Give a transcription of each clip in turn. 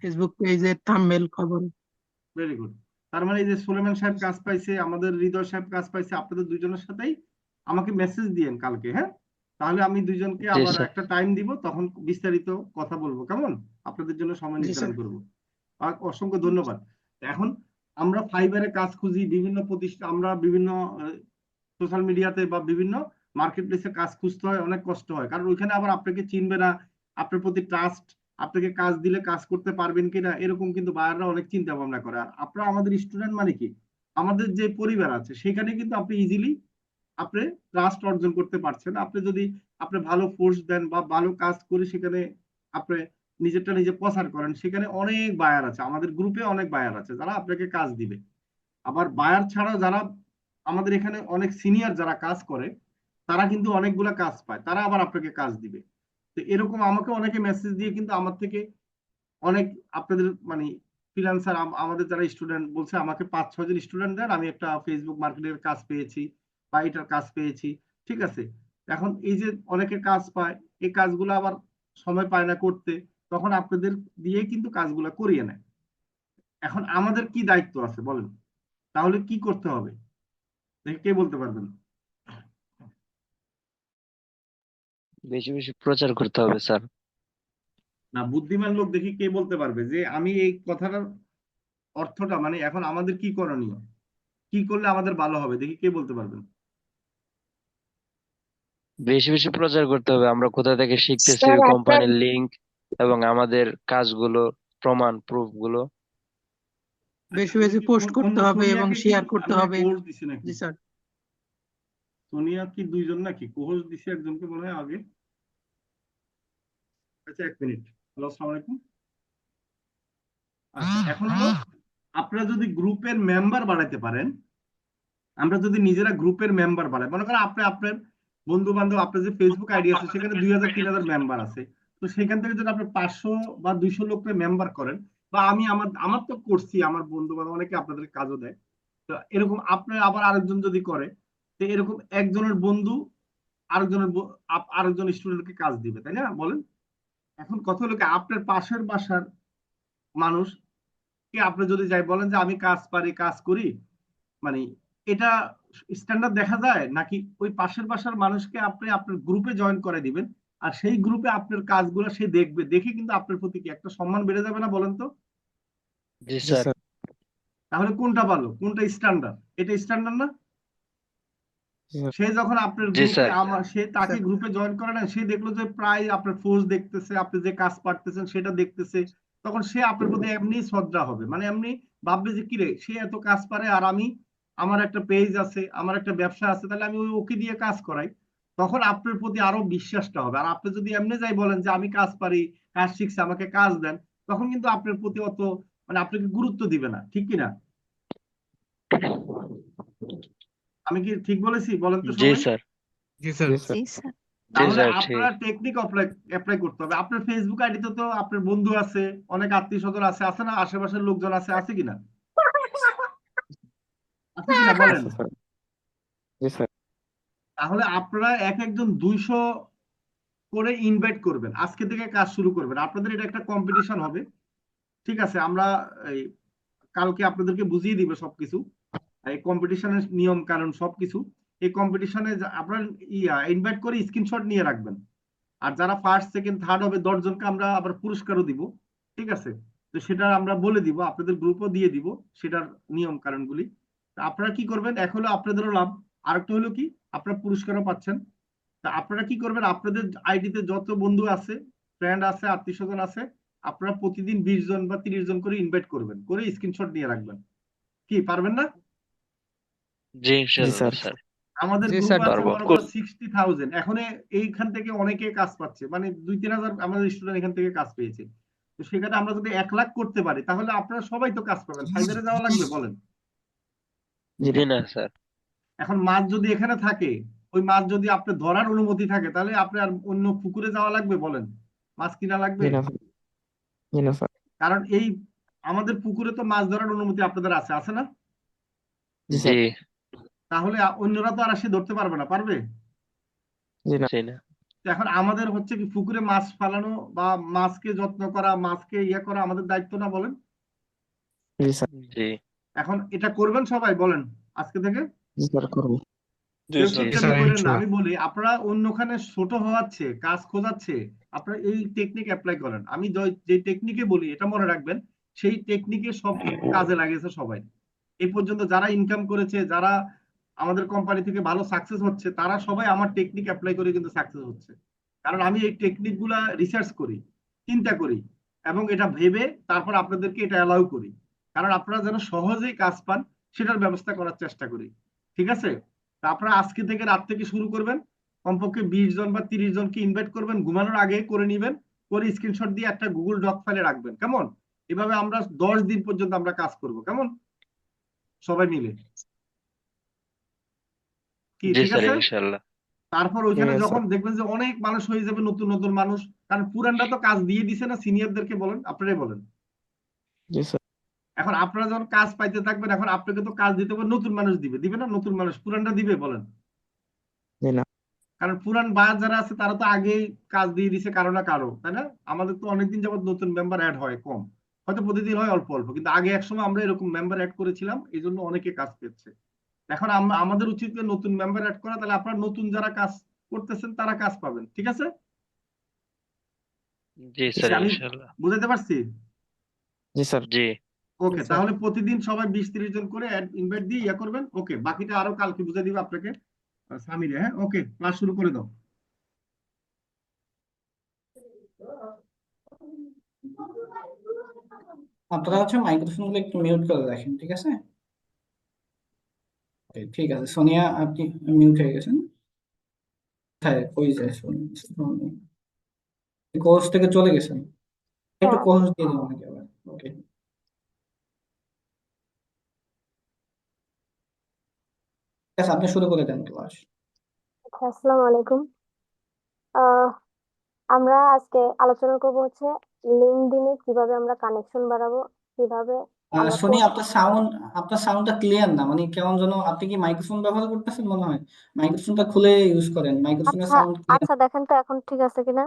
Facebook পেজের thumbnail খবর। Very good. তার মানে এই যে সুলেমান সাহেব কাজ পাইছে, আমাদের হৃদয় সাহেব কাজ পাইছে, আপনাদের দুইজনের সাথেই আমাকে মেসেজ দিয়েন কালকে, হ্যাঁ? তাহলে আমি দুইজনকে জি আবার স্যার। একটা টাইম দিব, তখন বিস্তারিত কথা বলবো, কেমন? আপনাদের জন্য সময় জি নির্ধারণ স্যার। করব। আর অসংখ্য ধন্যবাদ। এখন আমরা ফাইবারে কাজ খুঁজি, বিভিন্ন প্রতিষ্ঠান, আমরা বিভিন্ন সোশ্যাল মিডিয়াতে বা বিভিন্ন মার্কেট প্লেসে কাজ খুঁজতে হয়, অনেক কষ্ট হয়, কারণ ওইখানে আবার আপনাকে চিনবে না, আপনার প্রতি ট্রাস্ট, আপনাকে কাজ দিলে কাজ করতে পারবেন কিনা এরকম কিন্তু বায়াররা অনেক চিন্তা ভাবনা করে। আর আপনারা আমাদের স্টুডেন্ট মানে কি, আমাদের যে পরিবার আছে সেখানে কিন্তু আপনি ইজিলি আপনি ট্রাস্ট অর্জন করতে পারছেন। আপনি যদি আপনি ভালো ফোর্স দেন বা ভালো কাজ করে সেখানে আপনি নিজেরটা নিজে প্রচার করেন, সেখানে অনেক বায়ার আছে, আমাদের গ্রুপে অনেক বায়ার আছে যারা আপনাকে কাজ দিবে। আবার বায়ার ছাড়াও যারা আমাদের এখানে অনেক সিনিয়র যারা কাজ করে, তারা কিন্তু অনেকগুলা কাজ পায়, তারা আবার আপনাকে কাজ দিবে। তো এরকম আমাকে অনেকে মেসেজ দিয়ে কিন্তু আমার থেকে অনেক আপনাদের মানে ফ্রিল্যান্সার, আমাদের যারা স্টুডেন্ট বলছে আমাকে 5-6 জন স্টুডেন্ট দেন, আমি একটা ফেসবুক মার্কেটের কাজ পেয়েছি বা এটার কাজ পেয়েছি। ঠিক আছে, এখন এই যে অনেকে কাজ পায়, এই কাজগুলো আবার সময় পায় না করতে, তখন আপনাদের দিয়ে কিন্তু কাজগুলো করিয়ে নেয়। এখন আমাদের কি দায়িত্ব আছে বলেন, তাহলে কি করতে হবে, দেখে কে বলতে পারবেন? বেশি বেশি প্রচার করতে হবে স্যার। না, বুদ্ধিমান লোক দেখি কে বলতে পারবে যে আমি এই কথাটার অর্থটা, মানে এখন আমাদের কি করণীয়, কি করলে আমাদের ভালো হবে, দেখি কে বলতে পারবেন? বেশি বেশি প্রচার করতে হবে, আমরা কোথা থেকে শিখতেছি, স্যার ওই আপনার কোম্পানির লিংক এবং আমাদের কাজগুলো, প্রমাণ প্রুফ গুলো। আচ্ছা, বেশি ওই বেশি কি পোস্ট করতে অন্য হবে এবং সোনিয়াকে কি শেয়ার করতে আমরা হবে। কোর্স দিছি নাকি? জি স্যার। সোনিয়া কি দুইজন নাকি কোর্স দিছে, একজনকে মনে হয় আগে। আচ্ছা, 1 মিনিট। হ্যালো, আসসালামু আলাইকুম। আচ্ছা, এখন হলো আপনারা যদি গ্রুপের মেম্বার বানাইতে পারেন, আমরা যদি নিজেরা গ্রুপের মেম্বার বানাই, মনে করেন আপনি আপনার বন্ধু বান্ধব, আপনার যে ফেসবুক আইডি আছে সেখানে 2000-3000 মেম্বার আছে, তো সেখান থেকে যদি আপনি 500 বা 200 লোককে মেম্বার করেন, বা আমি আমার আমার তো করছি, আমার বন্ধু বান্ধব অনেকে আপনাদের কাজও দেয়, তো এরকম আপনার আবার আরেকজন যদি করে, তো এরকম একজনের বন্ধু আরেকজনের আরেকজন স্টুডেন্টকে কাজ দিবে, তাই না বলেন? এখন কথা হলো কি, আপনার পাশের বাসার মানুষ কে আপনি যদি যাই বলেন যে আমি কাজ পারি, কাজ করি, মানে এটা স্ট্যান্ডার্ড দেখা যায় নাকি? ওই পাশের বাসার মানুষকে আপনি আপনার গ্রুপে জয়েন করে দিবেন, আর সেই গ্রুপে আপনার কাজগুলো সে দেখবে, দেখে কিন্তু আপনার প্রতি কি একটা সম্মান বেড়ে যাবে না, বলেন তো? জি জি স্যার। স্যার। তাহলে কোনটা ভালো, কোনটা স্ট্যান্ডার্ড? এটা স্ট্যান্ডার্ড না? জি স্যার। সে যখন আপনার জি গ্রুপে, স্যার। আমার সে তাকে স্যার। গ্রুপে জয়েন করে না, সে দেখলো যে প্রায় আপনার ফোর্স দেখতেছে, আপনি যে কাজ পারতেছেন সেটা দেখতেছে, তখন সে আপনার প্রতি এমনি শ্রদ্ধা হবে, মানে এমনি ভাববে যে কিরে সে এত কাজ পারে, আর আমি, আমার একটা পেজ আছে, আমার একটা ব্যবসা আছে, তাহলে আমি ওকে দিয়ে কাজ করাই। তখন আপনার প্রতি আরো বিশ্বাসটা হবে। আর আপনি যদি এমনি যাই বলেন যে আমি কাজ পারি, কাজ শিখছি, আমাকে কাজ দেন, তখন কিন্তু আপনার প্রতি অত, মানে আপনাকে গুরুত্ব দিবে না, ঠিক কিনা? আমি কি ঠিক বলেছি বলেন তো জি সবাই? স্যার। জি স্যার। জি স্যার। জি স্যার। জি তাহলে স্যার ঠিক। আপনার টেকনিক অ্যাপ্লাই করতে হবে। আপনার ফেসবুক আইডিতে তো আপনার বন্ধু আছে, অনেক আত্মীয় স্বজন আছে, আছে না? আশেপাশের লোকজন আছে, আছে কিনা? আছে কিনা বলেন? আছে স্যার। জি স্যার। তাহলে আপনারা এক একজন 200 করে ইনভাইট করবেন, আজকে থেকে কাজ শুরু করবেন। আপনাদের এটা একটা কম্পিটিশন হবে, ঠিক আছে? আমরা এই কালকে আপনাদেরকে বুঝিয়ে দিবে সবকিছু, এই কম্পিটিশনের নিয়ম কানুন সবকিছু। এই কম্পিটিশনে আপনারা ইনভাইট করে স্ক্রিনশট নিয়ে রাখবেন। আর যারা ফার্স্ট সেকেন্ড থার্ড হবে 10 জনকে আমরা আবার পুরস্কারও দিব, ঠিক আছে? তো সেটা আমরা বলে দিব, আপনাদের গ্রুপও দিয়ে দিব সেটার নিয়ম কারণগুলি। আপনারা কি করবেন, এক হলো আপনাদেরও লাভ, আরেকটা হলো কি আপনারা পুরস্কারও পাচ্ছেন। তা আপনারা কি করবেন, আপনাদের আইডিতে যত বন্ধু আছে, ফ্রেন্ড আছে, আত্মীয় স্বজন আছে, আপনারা প্রতিদিন 20 জন বা 30 জন করে ইনভাইট করবেন, করে স্ক্রিনশট নিয়ে রাখবেন। কি পারবেন না? জি জি ইনশাল্লাহ স্যার। স্যার। আমাদের জি গ্রুপ স্যার। আছে পারবো। মনে করো 60,000, এখন এইখান থেকে অনেকে কাজ পাচ্ছে, মানে 2-3 হাজার আমাদের স্টুডেন্ট এখান থেকে কাজ পেয়েছে। তো সেখানে আমরা যদি 1 লাখ করতে পারি, তাহলে আপনারা সবাই তো কাজ পাবেন, ফাইবারে যাওয়া লাগবে বলেন? জি জি না স্যার। এখন মাছ যদি এখানে থাকে, ওই মাছ যদি আপনার ধরার অনুমতি থাকে, তাহলে আপনি আর অন্য পুকুরে যাওয়া লাগবে বলেন? মাছ কিনা লাগবে? জি না স্যার। জি না স্যার। কারণ এই আমাদের পুকুরে তো মাছ ধরার অনুমতি আপনাদের আছে, আছে না? জি জি। স্যার। তাহলে অন্যরা তো আর এসে ধরতে পারবে না, পারবে? জি না। জি না। তো এখন আমাদের হচ্ছে কি পুকুরে মাছ ফালানো বা মাছকে যত্ন করা, মাছকে ইয়ে করা আমাদের দায়িত্ব না, বলেন? জি স্যার। জি এখন এটা করবেন সবাই, বলেন আজকে থেকে। জি স্যার, করবো। জি কেউ স্যার। জি কিপটামি স্যার করেন না, আমি বলি আপনারা অন্যখানে ছোট হওয়াচ্ছে কাজ খোঁজাচ্ছে, আপনারা এই টেকনিক অ্যাপ্লাই করেন। আমি যে টেকনিকে বলি এটা মনে রাখবেন, সেই টেকনিকে সব কাজে লাগিয়েছে সবাই। এই পর্যন্ত যারা ইনকাম করেছে, যারা আমাদের কোম্পানি থেকে ভালো সাকসেস হচ্ছে, তারা সবাই আমার টেকনিক অ্যাপ্লাই করে কিন্তু সাকসেস হচ্ছে। কারণ আমি এই টেকনিক গুলা রিসার্চ করি, চিন্তা করি, এবং এটা ভেবে তারপর আপনাদেরকে এটা অ্যালাউ করি, কারণ আপনারা যেন সহজেই কাজ পান সেটার ব্যবস্থা করার চেষ্টা করি। ঠিক আছে? তা আপনারা আজকে থেকে রাত থেকে শুরু করবেন, কমপক্ষে 20 জন বা 30 জনকে ইনভাইট করবেন, ঘুমানোর আগে করে নিবেন, করে স্ক্রিনশট দিয়ে একটা গুগল ডক ফাইলে রাখবেন, কেমন? এভাবে আমরা 10 দিন পর্যন্ত আমরা কাজ করব, কেমন? সবাই মিলে, কি জি ঠিক স্যার আছে? ইনশাল্লাহ। তারপর ঠিক ওইখানে আছে যখন স্যার। দেখবেন যে অনেক মানুষ হয়ে যাবে, নতুন নতুন মানুষ, কারণ পুরানরা তো কাজ দিয়ে দিছে না সিনিয়রদেরকে, বলেন আপনারাই বলেন। জি স্যার। এখন আপনারা যখন কাজ পাইতে থাকবেন, এখন আপনাকে তো কাজ দিতে হবে, নতুন মানুষ দিবে দিবে না? নতুন মানুষ পুরানরা দিবে, বলেন? জি না। কারণ পুরান বায়ার যারা আছে তারা তো আগেই কাজ দিয়ে দিছে কারো না কারো, তাই না? আমাদের তো অনেকদিন যাবত নতুন মেম্বার অ্যাড হয় কম, হয়তো প্রতিদিন হয় অল্প অল্প, কিন্তু আগে একসময় আমরা এরকম মেম্বার অ্যাড করেছিলাম, এই জন্য অনেকে কাজ পেয়েছে। এখন আমাদের উচিত যে নতুন মেম্বার অ্যাড করা, তাহলে আপনারা নতুন যারা কাজ করতেছেন তারা কাজ পাবেন, ঠিক আছে? জি জি স্যার স্যার। আমি ইনশাল্লাহ। বুঝাতে পারছি? জি স্যার। জি ওকে, স্যার। তাহলে প্রতিদিন সবাই 20-30 জন করে ইনভাইট দিয়ে ইয়ে করবেন। ওকে, বাকিটা আরো কালকে বুঝে দিব আপনাকে, সামিরে। হ্যাঁ, ওকে, ক্লাস শুরু করে দাও। আপনারা হচ্ছে মাইক্রোফোন গুলো একটু মিউট করে রাখেন, ঠিক আছে? Okay, ঠিক আছে, সোনিয়া আপনি মিউট হয়ে গেছেন। হ্যাঁ, কই যায় সোনিয়া? কোর্স থেকে চলে গেছেন? একটু হ্যাঁ, কোর্স দিয়ে দিন আমাকে আবার। ওকে, ঠিক আছে, আপনি শুরু করে দেন ক্লাস। আচ্ছা, আসসালামু আলাইকুম। আহ আমরা আজকে আলোচনা করব হচ্ছে লিঙ্কডইনে কিভাবে আমরা কানেকশন বাড়াবো, কিভাবে আমরা সোনিয়া, পোস্ট। আপনার সাউন্ডটা ক্লিয়ার না, মানে কেমন যেন, আপনি কি মাইক্রোফোন ব্যবহার করতেছেন মনে হয়? মাইক্রোফোনটা খুলে ইউজ করেন, মাইক্রোফোনের আচ্ছা, সাউন্ড ক্লিয়ার। আচ্ছা, দেখেন তো এখন ঠিক আছে কিনা।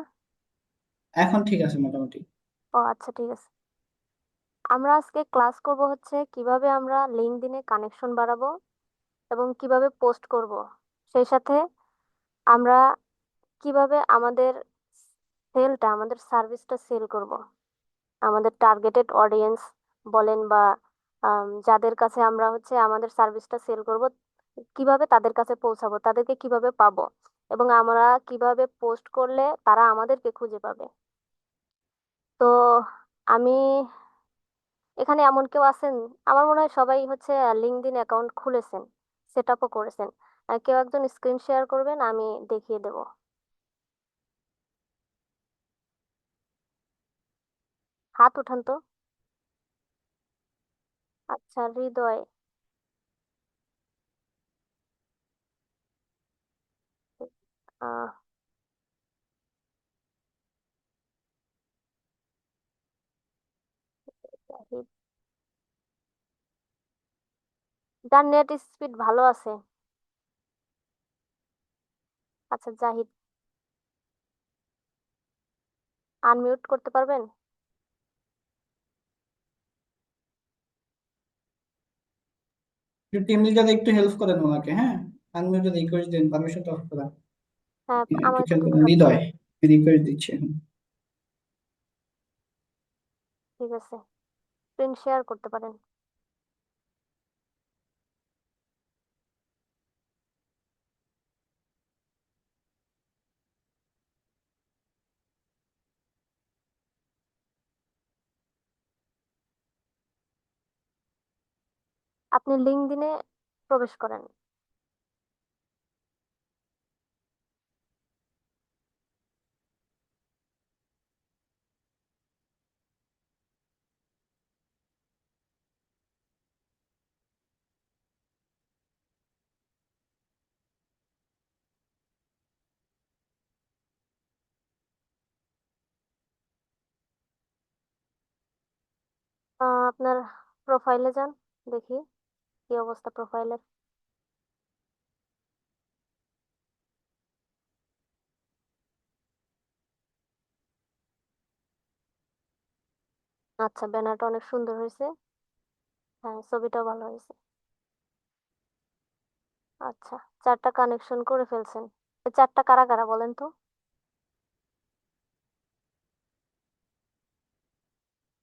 এখন ঠিক আছে মোটামুটি। ও আচ্ছা, ঠিক আছে। আমরা আজকে ক্লাস করব হচ্ছে কিভাবে আমরা লিঙ্কডইনে কানেকশন বাড়াবো এবং কিভাবে পোস্ট করব। সেই সাথে আমরা কিভাবে আমাদের সার্ভিসটা সেল করব, আমাদের টার্গেটেড অডিয়েন্স বলেন বা যাদের কাছে আমরা হচ্ছে আমাদের সার্ভিসটা সেল করব, কিভাবে তাদের কাছে পৌঁছাবো, তাদেরকে কিভাবে পাবো, এবং আমরা কিভাবে পোস্ট করলে তারা আমাদেরকে খুঁজে পাবে। তো আমি এখানে এমন কেউ আছেন, আমার মনে হয় সবাই হচ্ছে লিঙ্কডইন অ্যাকাউন্ট খুলেছেন, সেট আপও করেছেন। কেউ একজন স্ক্রিন শেয়ার করবেন, আমি দেখিয়ে দেব। হাত উঠান তো। আচ্ছা, হৃদয়। আহ জাহিদ। যার নেট স্পিড ভালো আছে। আচ্ছা, জাহিদ, আনমিউট করতে পারবেন? টিম লিডার একটু হেল্প করেন ওনাকে, হ্যাঁ? আনমিউটে রিকোয়েস্ট দিন, পারমিশনটা অফ করা। হ্যাঁ, একটু আমার খেয়াল একটু করেন, help হৃদয় করেন। রিকোয়েস্ট দিচ্ছে এখন। ঠিক আছে, স্ক্রিন শেয়ার করতে পারেন। আপনি লিঙ্কডইনে প্রবেশ করেন। আপনার প্রোফাইলে যান, দেখি কি অবস্থা প্রোফাইলের। আচ্ছা, ব্যানারটা অনেক সুন্দর হয়েছে। হ্যাঁ, ছবিটাও ভালো হয়েছে। আচ্ছা, 4টা কানেকশন করে ফেলছেন। এই 4টা কারা কারা বলেন তো?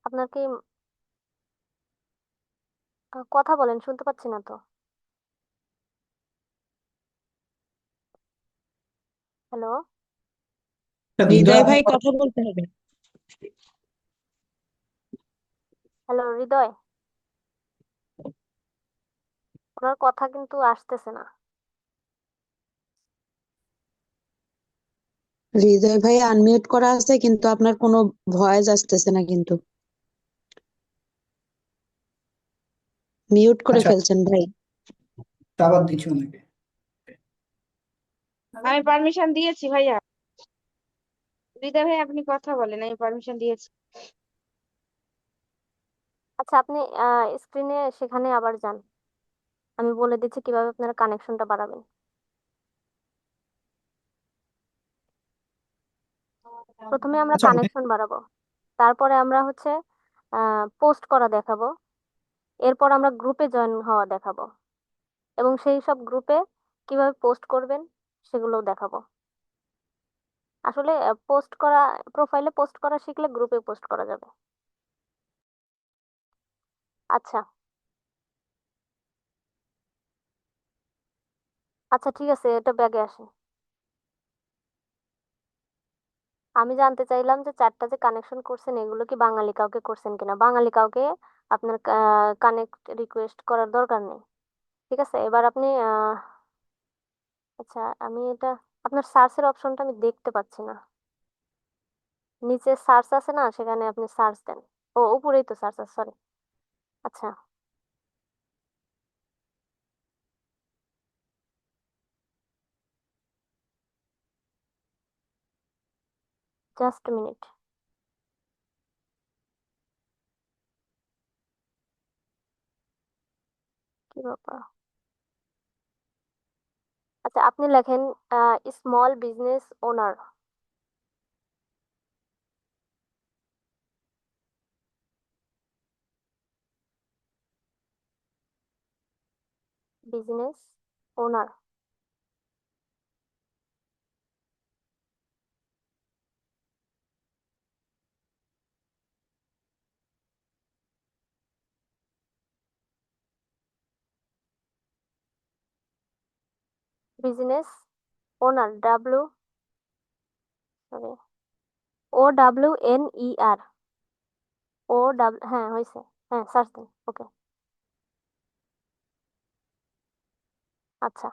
আপনার কি কথা বলেন, শুনতে পাচ্ছি না তো। হ্যালো, হৃদয় হৃদয় আপনি ভাই কথা বলতে হবে। হ্যালো হৃদয়, ওনার কথা কিন্তু আসতেছে না। হৃদয় ভাই আনমিউট করা আছে কিন্তু আপনার কোনো ভয়েস আসতেছে না কিন্তু মিউট করে আচ্ছা, ফেলছেন ভাই। আবার দিচ্ছি ওনাকে। আমি পারমিশন দিয়েছি ভাইয়া। হৃদয় ভাই আপনি কথা বলেন, আমি পারমিশন দিয়েছি। আচ্ছা, আপনি স্ক্রিনে সেখানে আবার যান। আমি বলে দিচ্ছি কিভাবে আপনারা কানেকশনটা বাড়াবেন। প্রথমে আমরা আচ্ছা কানেকশন বাড়াবো, তারপরে আমরা হচ্ছে পোস্ট করা দেখাবো, এরপর আমরা গ্রুপে জয়েন হওয়া দেখাবো, এবং সেই সব গ্রুপে কিভাবে পোস্ট করবেন সেগুলোও দেখাবো। আসলে পোস্ট করা, প্রোফাইলে পোস্ট করা শিখলে গ্রুপে পোস্ট করা যাবে। আচ্ছা, আচ্ছা ঠিক আছে, এটা ব্যাগে আসে। আমি জানতে চাইলাম যে 4টা যে কানেকশন করছেন এগুলো কি বাঙালি কাউকে করছেন কিনা। বাঙালি কাউকে আপনার কানেক্ট রিকোয়েস্ট করার দরকার নেই। ঠিক আছে, এবার আপনি আচ্ছা, আমি এটা আপনার সার্চের অপশনটা আমি দেখতে পাচ্ছি না। নিচে সার্চ আছে না, সেখানে আপনি সার্চ দেন। ও, উপরেই তো সার্চ আছে, সরি। আচ্ছা, জাস্ট মিনিট। কি ব্যাপার? আচ্ছা, আপনি লেখেন small business owner. Business owner. Business owner, W, sorry, OWNER। হ্যাঁ হয়েছে। হ্যাঁ, সার্চ দেন, ওকে। আচ্ছা,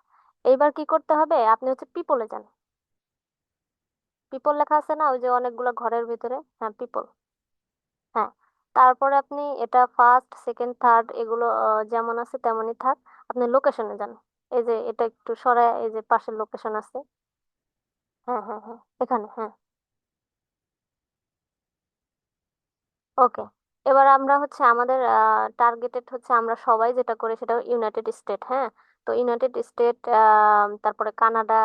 এইবার কি করতে হবে, আপনি হচ্ছে পিপলে যান। পিপল লেখা আছে না, ওই যে অনেকগুলো ঘরের ভিতরে, হ্যাঁ পিপল। হ্যাঁ, তারপরে আপনি এটা ফার্স্ট সেকেন্ড থার্ড এগুলো যেমন আছে তেমনই থাক। আপনি লোকেশনে যান। এই যে এটা একটু সরায়, এই যে পাশের লোকেশন আছে। হ্যাঁ হ্যাঁ হ্যাঁ, এখানে, হ্যাঁ। ওকে, এবার আমরা হচ্ছে আমাদের টার্গেটেড হচ্ছে আমরা সবাই যেটা করি সেটা ইউনাইটেড স্টেট। হ্যাঁ, তো ইউনাইটেড স্টেট, তারপরে কানাডা,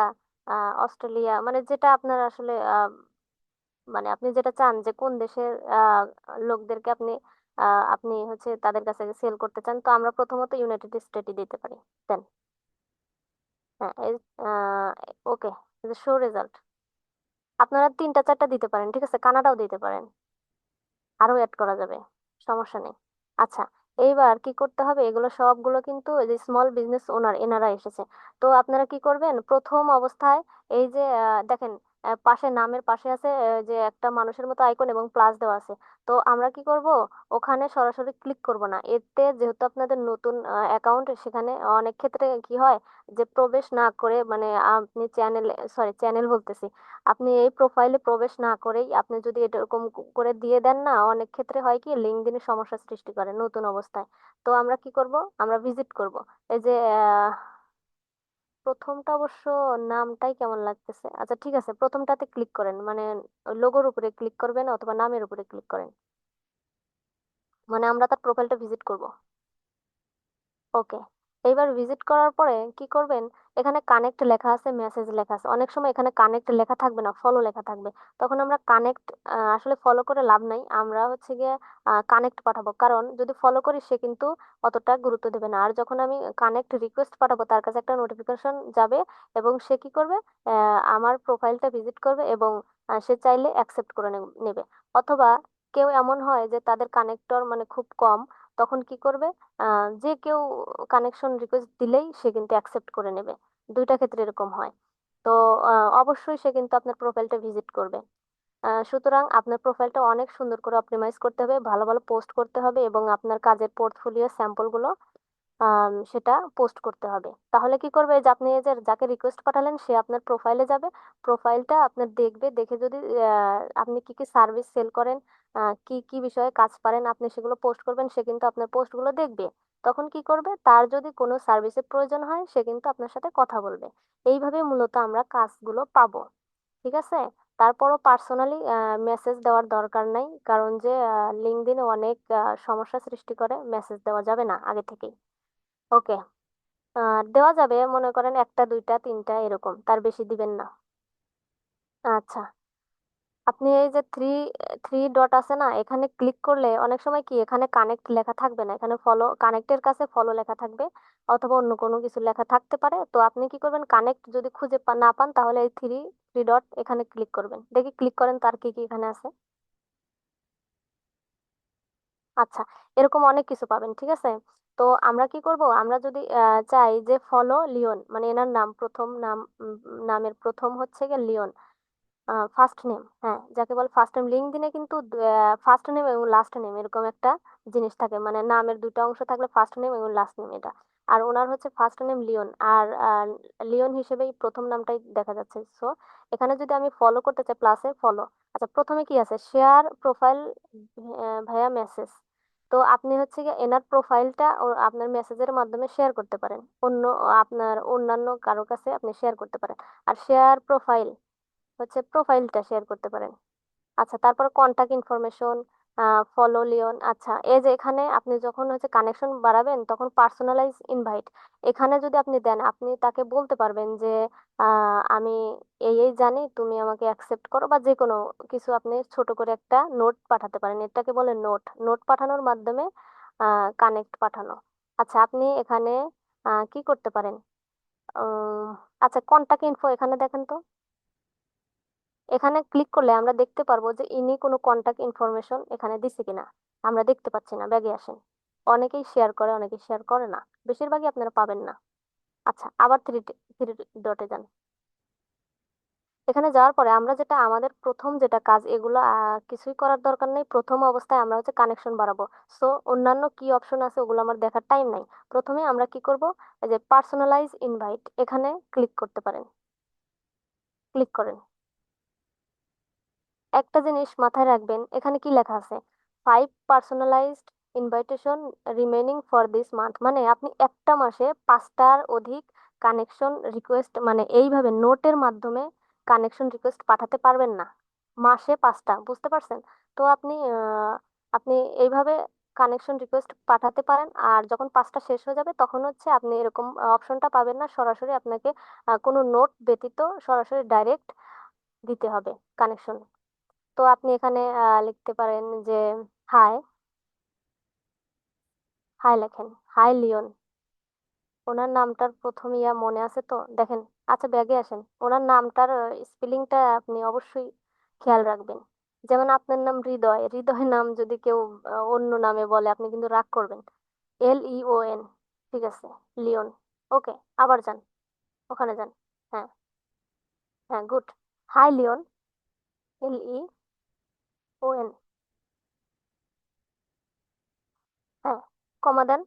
অস্ট্রেলিয়া, মানে যেটা আপনার আসলে মানে আপনি যেটা চান যে কোন দেশের লোকদেরকে আপনি আপনি হচ্ছে তাদের কাছে সেল করতে চান, তো আমরা প্রথমত ইউনাইটেড স্টেটই দিতে পারি। দেন, হ্যাঁ, ওকে, শো রেজাল্ট। আপনারা 3টা 4টা দিতে পারেন, ঠিক আছে, কানাডাও দিতে পারেন, আরো অ্যাড করা যাবে, সমস্যা নেই। আচ্ছা, এইবার কি করতে হবে, এগুলো সবগুলো কিন্তু এই যে স্মল বিজনেস ওনার এনারা এসেছে। তো আপনারা কি করবেন প্রথম অবস্থায়, এই যে দেখেন পাশে নামের পাশে আছে যে একটা মানুষের মতো আইকন এবং প্লাস দেওয়া আছে। তো আমরা কি করব, ওখানে সরাসরি ক্লিক করব না। এতে যেহেতু আপনাদের নতুন অ্যাকাউন্ট, সেখানে অনেক ক্ষেত্রে কি হয় যে প্রবেশ না করে, মানে আপনি চ্যানেল, সরি চ্যানেল বলতেছি, আপনি এই প্রোফাইলে প্রবেশ না করেই আপনি যদি এরকম করে দিয়ে দেন না, অনেক ক্ষেত্রে হয় কি লিঙ্কডইনে সমস্যার সৃষ্টি করে নতুন অবস্থায়। তো আমরা কি করব, আমরা ভিজিট করব। এই যে প্রথমটা অবশ্য নামটাই কেমন লাগতেছে। আচ্ছা ঠিক আছে, প্রথমটাতে ক্লিক করেন, মানে লোগোর উপরে ক্লিক করবেন অথবা নামের উপরে ক্লিক করেন, মানে আমরা তার প্রোফাইলটা ভিজিট করব। ওকে, এইবার ভিজিট করার পরে কি করবেন, এখানে কানেক্ট লেখা আছে, মেসেজ লেখা আছে। অনেক সময় এখানে কানেক্ট লেখা থাকবে না, ফলো লেখা থাকবে। তখন আমরা কানেক্ট, আসলে ফলো করে লাভ নাই, আমরা হচ্ছে গিয়ে কানেক্ট পাঠাবো। কারণ যদি ফলো করি সে কিন্তু অতটা গুরুত্ব দেবে না। আর যখন আমি কানেক্ট রিকোয়েস্ট পাঠাবো তার কাছে একটা নোটিফিকেশন যাবে, এবং সে কি করবে, আমার প্রোফাইলটা ভিজিট করবে, এবং সে চাইলে অ্যাকসেপ্ট করে নেবে। অথবা কেউ এমন হয় যে তাদের কানেক্টর মানে খুব কম, তখন কি করবে, যে কেউ কানেকশন রিকোয়েস্ট দিলেই সে কিন্তু অ্যাকসেপ্ট করে নেবে। দুইটা ক্ষেত্রে এরকম হয়। তো অবশ্যই সে কিন্তু আপনার প্রোফাইলটা ভিজিট করবে। সুতরাং আপনার প্রোফাইলটা অনেক সুন্দর করে অপটিমাইজ করতে হবে, ভালো ভালো পোস্ট করতে হবে, এবং আপনার কাজের পোর্টফোলিও স্যাম্পলগুলো সেটা পোস্ট করতে হবে। তাহলে কি করবে, যে আপনি এই যে যাকে রিকোয়েস্ট পাঠালেন সে আপনার প্রোফাইলে যাবে, প্রোফাইলটা আপনার দেখবে, দেখে যদি আপনি কি কি সার্ভিস সেল করেন, কি কি বিষয়ে কাজ পারেন, আপনি সেগুলো পোস্ট করবেন, সে কিন্তু আপনার পোস্টগুলো দেখবে। তখন কি করবে, তার যদি কোনো সার্ভিসের প্রয়োজন হয় সে কিন্তু আপনার সাথে কথা বলবে। এইভাবে মূলত আমরা কাজগুলো পাবো। ঠিক আছে। তারপরও পার্সোনালি মেসেজ দেওয়ার দরকার নাই, কারণ যে লিঙ্কডইনে অনেক সমস্যা সৃষ্টি করে, মেসেজ দেওয়া যাবে না আগে থেকেই। ওকে। দেওয়া যাবে, মনে করেন একটা দুইটা তিনটা এরকম, তার বেশি দিবেন না। আচ্ছা, আপনি এই যে থ্রি থ্রি ডট আছে না, এখানে ক্লিক করলে অনেক সময় কি এখানে কানেক্ট লেখা থাকবে না, এখানে ফলো, কানেক্টের কাছে ফলো লেখা থাকবে, অথবা অন্য কোনো কিছু লেখা থাকতে পারে। তো আপনি কি করবেন, কানেক্ট যদি খুঁজে না পান তাহলে এই থ্রি থ্রি ডট এখানে ক্লিক করবেন। দেখি ক্লিক করেন তার কি কি এখানে আছে। আচ্ছা, এরকম অনেক কিছু পাবেন। ঠিক আছে। তো আমরা কি করব, আমরা যদি চাই যে ফলো লিওন, মানে এনার নাম, প্রথম নাম, নামের প্রথম হচ্ছে গিয়ে লিওন, ফার্স্ট নেম, হ্যাঁ যাকে বলে ফার্স্ট নেম। লিঙ্কডইনে কিন্তু ফার্স্ট নেম এবং লাস্ট নেম এরকম একটা জিনিস থাকে, মানে নামের দুটো অংশ থাকলে ফার্স্ট নেম এবং লাস্ট নেম এটা। আর ওনার হচ্ছে ফার্স্ট নেম লিওন, আর লিওন হিসেবেই প্রথম নামটাই দেখা যাচ্ছে। সো এখানে যদি আমি ফলো করতে চাই, প্লাসে ফলো। আচ্ছা, প্রথমে কি আছে, শেয়ার প্রোফাইল ভায়া মেসেজ। তো আপনি হচ্ছে গিয়ে এনার প্রোফাইলটা আপনার মেসেজের মাধ্যমে শেয়ার করতে পারেন, আপনার অন্যান্য কারো কাছে আপনি শেয়ার করতে পারেন। আর শেয়ার প্রোফাইল হচ্ছে প্রোফাইলটা শেয়ার করতে পারেন। আচ্ছা, তারপরে কন্টাক্ট ইনফরমেশন, ফলো লিওন। আচ্ছা, এই যে এখানে আপনি যখন হচ্ছে কানেকশন বাড়াবেন তখন পার্সোনালাইজ ইনভাইট, এখানে যদি আপনি দেন আপনি তাকে বলতে পারবেন যে আমি এই এই জানি, তুমি আমাকে অ্যাকসেপ্ট করো, বা যে কোনো কিছু আপনি ছোট করে একটা নোট পাঠাতে পারেন। এটাকে বলে নোট। নোট পাঠানোর মাধ্যমে কানেক্ট পাঠানো। আচ্ছা, আপনি এখানে কি করতে পারেন, উম, আচ্ছা কন্টাক্ট ইনফো এখানে দেখেন তো। এখানে ক্লিক করলে আমরা দেখতে পারবো যে ইনি কোনো কন্টাক্ট ইনফরমেশন এখানে দিছে কিনা। আমরা দেখতে পাচ্ছি না, ব্যাগে আসেন। অনেকেই শেয়ার করে, অনেকেই শেয়ার করে না, বেশিরভাগই আপনারা পাবেন না। আচ্ছা, আবার থ্রি থ্রি ডটে যান। এখানে যাওয়ার পরে আমরা যেটা, আমাদের প্রথম যেটা কাজ, এগুলো কিছুই করার দরকার নেই। প্রথম অবস্থায় আমরা হচ্ছে কানেকশন বাড়াবো। সো অন্যান্য কি অপশন আছে ওগুলো আমার দেখার টাইম নাই। প্রথমে আমরা কি করব, এই যে পার্সোনালাইজ ইনভাইট, এখানে ক্লিক করতে পারেন। ক্লিক করেন। একটা জিনিস মাথায় রাখবেন, এখানে কি লেখা আছে, 5 personalised invitation remaining for this month. মানে আপনি একটা মাসে 5টার অধিক কানেকশন রিকোয়েস্ট, মানে এইভাবে নোটের মাধ্যমে কানেকশন রিকোয়েস্ট পাঠাতে পারবেন না। মাসে 5টা, বুঝতে পারছেন? তো আপনি এইভাবে কানেকশন রিকোয়েস্ট পাঠাতে পারেন। আর যখন 5টা শেষ হয়ে যাবে তখন হচ্ছে আপনি এরকম অপশনটা পাবেন না, সরাসরি আপনাকে কোনো নোট ব্যতীত সরাসরি ডাইরেক্ট দিতে হবে কানেকশন। তো আপনি এখানে লিখতে পারেন যে হাই, হাই লেখেন, হাই লিওন। ওনার নামটার প্রথম ইয়া মনে আছে তো, দেখেন। আচ্ছা, ব্যাগে আসেন, ওনার নামটার স্পেলিংটা আপনি অবশ্যই খেয়াল রাখবেন। যেমন আপনার নাম হৃদয়, হৃদয় নাম যদি কেউ অন্য নামে বলে আপনি কিন্তু রাগ করবেন। LEON। ঠিক আছে, লিওন। ওকে, আবার যান, ওখানে যান। হ্যাঁ, হ্যাঁ, গুড। High Leone, LEON। হ্যাঁ, কমা দেন,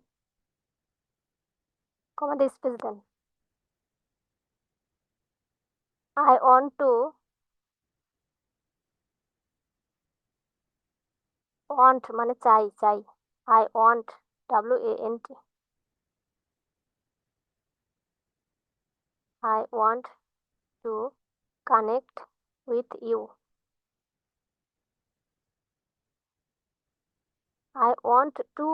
কমা দিয়ে স্পেস দেন। আই ওয়ান্ট টু, ওয়ান্ট মানে চাই, চাই। I want, WANT। I want to connect with you. I want to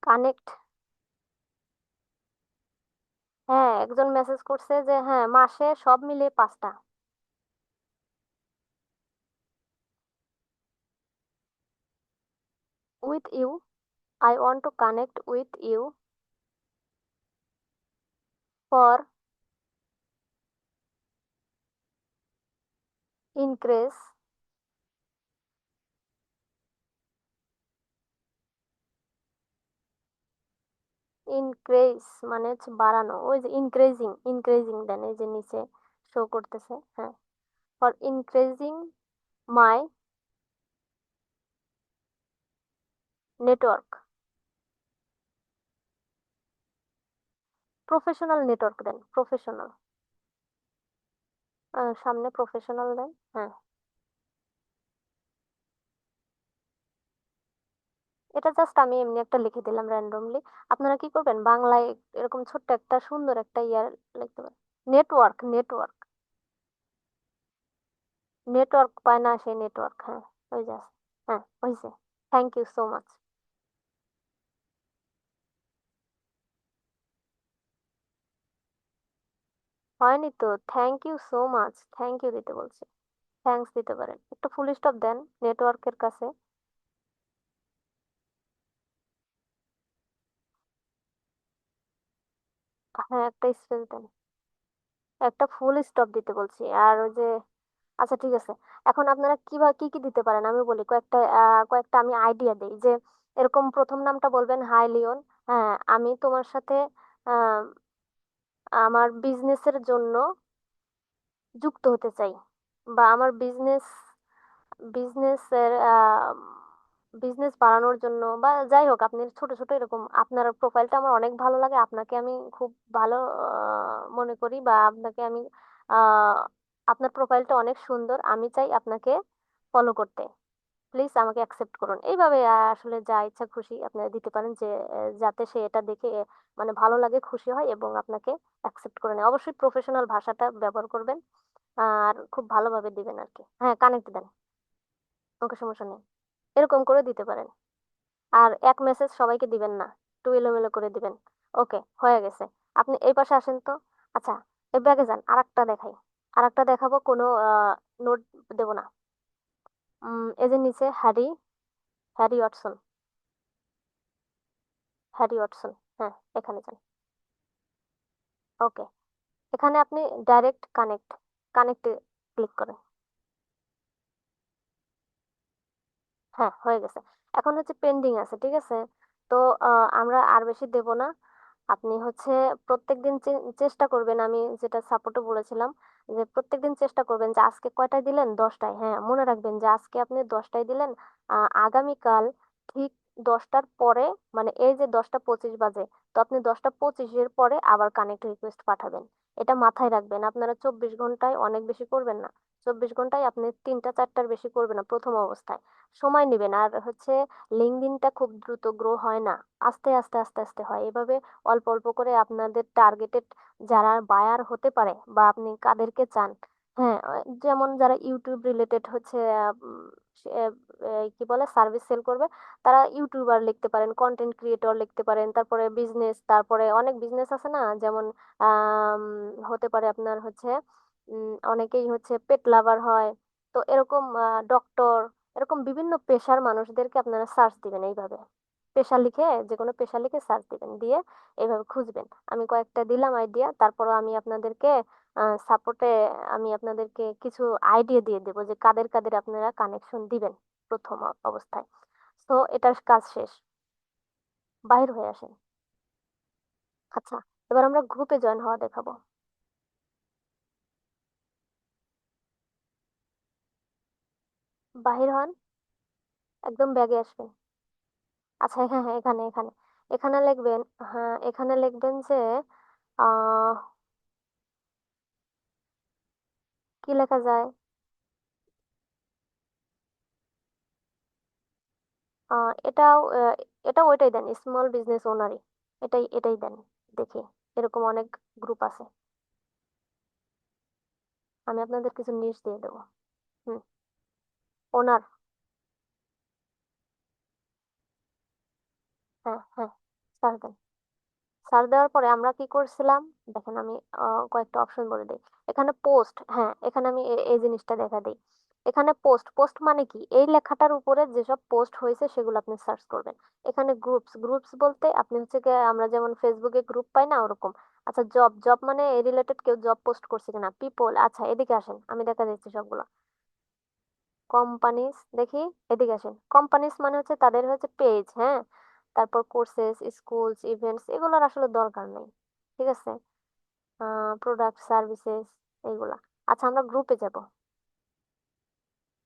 connect, হ্যাঁ একজন মেসেজ করছে যে হ্যাঁ মাসে সব মিলিয়ে 5টা। With you, I want to connect with you for increase, increase মানে হচ্ছে বাড়ানো, ওই যে ইনক্রিজিং, ইনক্রিজিং দেন, এই যে নিচে শো করতেছে, হ্যাঁ for increasing my network, professional network দেন, প্রফেশনাল, সামনে প্রফেশনাল দেন, হ্যাঁ এটা জাস্ট আমি এমনি একটা লিখে দিলাম র্যান্ডমলি। আপনারা কি করবেন, বাংলায় এরকম ছোট্ট একটা সুন্দর একটা ইয়ার লিখতে পারেন, নেটওয়ার্ক, নেটওয়ার্ক, নেটওয়ার্ক পায় না সেই নেটওয়ার্ক, হ্যাঁ ওই জাস্ট, হ্যাঁ হয়েছে। Thank you so much. হয়নি তো, thank you so much, thank you দিতে বলছে, থ্যাঙ্কস দিতে পারেন, একটা ফুল স্টপ দেন নেটওয়ার্কের কাছে, হ্যাঁ একটা স্পেস দেন, একটা ফুল স্টপ দিতে বলছি, আর ওই যে আচ্ছা ঠিক আছে। এখন আপনারা কিভাবে কি কি দিতে পারেন আমি বলি, কয়েকটা কয়েকটা আমি আইডিয়া দিই যে এরকম প্রথম নামটা বলবেন হাই লিওন, হ্যাঁ আমি তোমার সাথে আহ, আমার বিজনেসের জন্য যুক্ত হতে চাই, বা আমার বিজনেসের বিজনেস বাড়ানোর জন্য, বা যাই হোক আপনি ছোট ছোট এরকম, আপনার প্রোফাইলটা আমার অনেক ভালো লাগে, আপনাকে আমি খুব ভালো মনে করি, বা আপনাকে আমি আহ, আপনার প্রোফাইলটা অনেক সুন্দর, আমি চাই আপনাকে ফলো করতে, প্লিজ আমাকে অ্যাকসেপ্ট করুন, এইভাবে আসলে যা ইচ্ছা খুশি আপনারা দিতে পারেন, যে যাতে সে এটা দেখে মানে ভালো লাগে, খুশি হয় এবং আপনাকে অ্যাকসেপ্ট করে নেয়। অবশ্যই প্রফেশনাল ভাষাটা ব্যবহার করবেন, আর খুব ভালোভাবে দিবেন আর কি, হ্যাঁ কানেক্ট দেন, ওকে সমস্যা নেই, এরকম করে দিতে পারেন। আর এক মেসেজ সবাইকে দিবেন না, একটু এলোমেলো করে দিবেন। ওকে হয়ে গেছে। আপনি এই পাশে আসেন তো। আচ্ছা, এই ব্যাগে যান, আরেকটা দেখাই, আরেকটা দেখাবো, কোনো নোট দেবো না। এই যে নিচে Harry, Harry Watson, Harry Watson, হ্যাঁ এখানে যান। ওকে, এখানে আপনি ডাইরেক্ট কানেক্ট, কানেক্টে ক্লিক করেন, হ্যাঁ হয়ে গেছে। এখন হচ্ছে পেন্ডিং আছে, ঠিক আছে। তো আমরা আর বেশি দেব না। আপনি হচ্ছে প্রত্যেকদিন চেষ্টা করবেন, আমি যেটা সাপোর্টে বলেছিলাম, যে প্রত্যেকদিন চেষ্টা করবেন যে আজকে কয়টায় দিলেন, 10টায়, হ্যাঁ মনে রাখবেন যে আজকে আপনি 10টায় দিলেন, আগামীকাল ঠিক 10টার পরে, মানে এই যে 10টা 25 বাজে, তো আপনি 10টা 25-এর পরে আবার কানেক্ট রিকোয়েস্ট পাঠাবেন। এটা মাথায় রাখবেন, আপনারা 24 ঘন্টায় অনেক বেশি করবেন না, 24 ঘন্টায় আপনি 3টা 4টার বেশি করবেন না প্রথম অবস্থায়, সময় নেবেন। আর হচ্ছে লিঙ্কডইনটা খুব দ্রুত গ্রো হয় না, আস্তে আস্তে আস্তে আস্তে হয়, এভাবে অল্প অল্প করে আপনাদের টার্গেটেড যারা বায়ার হতে পারে, বা আপনি কাদেরকে চান, হ্যাঁ যেমন যারা ইউটিউব রিলেটেড হচ্ছে কি বলে সার্ভিস সেল করবে, তারা ইউটিউবার লিখতে পারেন, কন্টেন্ট ক্রিয়েটর লিখতে পারেন, তারপরে বিজনেস, তারপরে অনেক বিজনেস আছে না, যেমন আম, হতে পারে আপনার হচ্ছে অনেকেই হচ্ছে পেট লাভার হয়, তো এরকম ডক্টর, এরকম বিভিন্ন পেশার মানুষদেরকে আপনারা সার্চ দিবেন এইভাবে, পেশা লিখে, যে কোনো পেশা লিখে সার্চ দিবেন, দিয়ে এইভাবে খুঁজবেন। আমি কয়েকটা দিলাম আইডিয়া, তারপর আমি আপনাদেরকে সাপোর্টে আমি আপনাদেরকে কিছু আইডিয়া দিয়ে দেবো যে কাদের কাদের আপনারা কানেকশন দিবেন প্রথম অবস্থায়। তো এটার কাজ শেষ, বাহির হয়ে আসেন। আচ্ছা, এবার আমরা গ্রুপে জয়েন হওয়া দেখাবো। বাহির হন, একদম ব্যাগে আসবেন। আচ্ছা হ্যাঁ হ্যাঁ, এখানে এখানে এখানে লিখবেন, হ্যাঁ এখানে লিখবেন যে আহ কি লেখা যায়, এটাও এটাও ওইটাই দেন, স্মল বিজনেস ওনারই, এটাই এটাই দেন, দেখি এরকম অনেক গ্রুপ আছে, আমি আপনাদের কিছু নিশ দিয়ে দেবো। হুম, ওনার, হ্যাঁ হ্যাঁ সার দেন। সার দেওয়ার পরে আমরা কি করছিলাম দেখেন, আমি কয়েকটা অপশন বলে দিই। এখানে পোস্ট, হ্যাঁ এখানে আমি এই জিনিসটা দেখা দিই। এখানে পোস্ট, পোস্ট মানে কি, এই লেখাটার উপরে যেসব পোস্ট হয়েছে সেগুলো আপনি সার্চ করবেন। এখানে গ্রুপস, গ্রুপস বলতে আপনি হচ্ছে গিয়ে আমরা যেমন ফেসবুকে গ্রুপ পাই না ওরকম। আচ্ছা জব, জব মানে এই রিলেটেড কেউ জব পোস্ট করছে কিনা। পিপল, আচ্ছা এদিকে আসেন আমি দেখা দিচ্ছি সবগুলো। কোম্পানিজ, দেখি এদিকে আসেন। কোম্পানিজ মানে হচ্ছে তাদের হচ্ছে পেজ, হ্যাঁ। তারপর কোর্সেস, স্কুলস, ইভেন্টস, এগুলোর আসলে দরকার নেই, ঠিক আছে। প্রোডাক্ট, সার্ভিসেস, এইগুলা। আচ্ছা আমরা গ্রুপে যাব।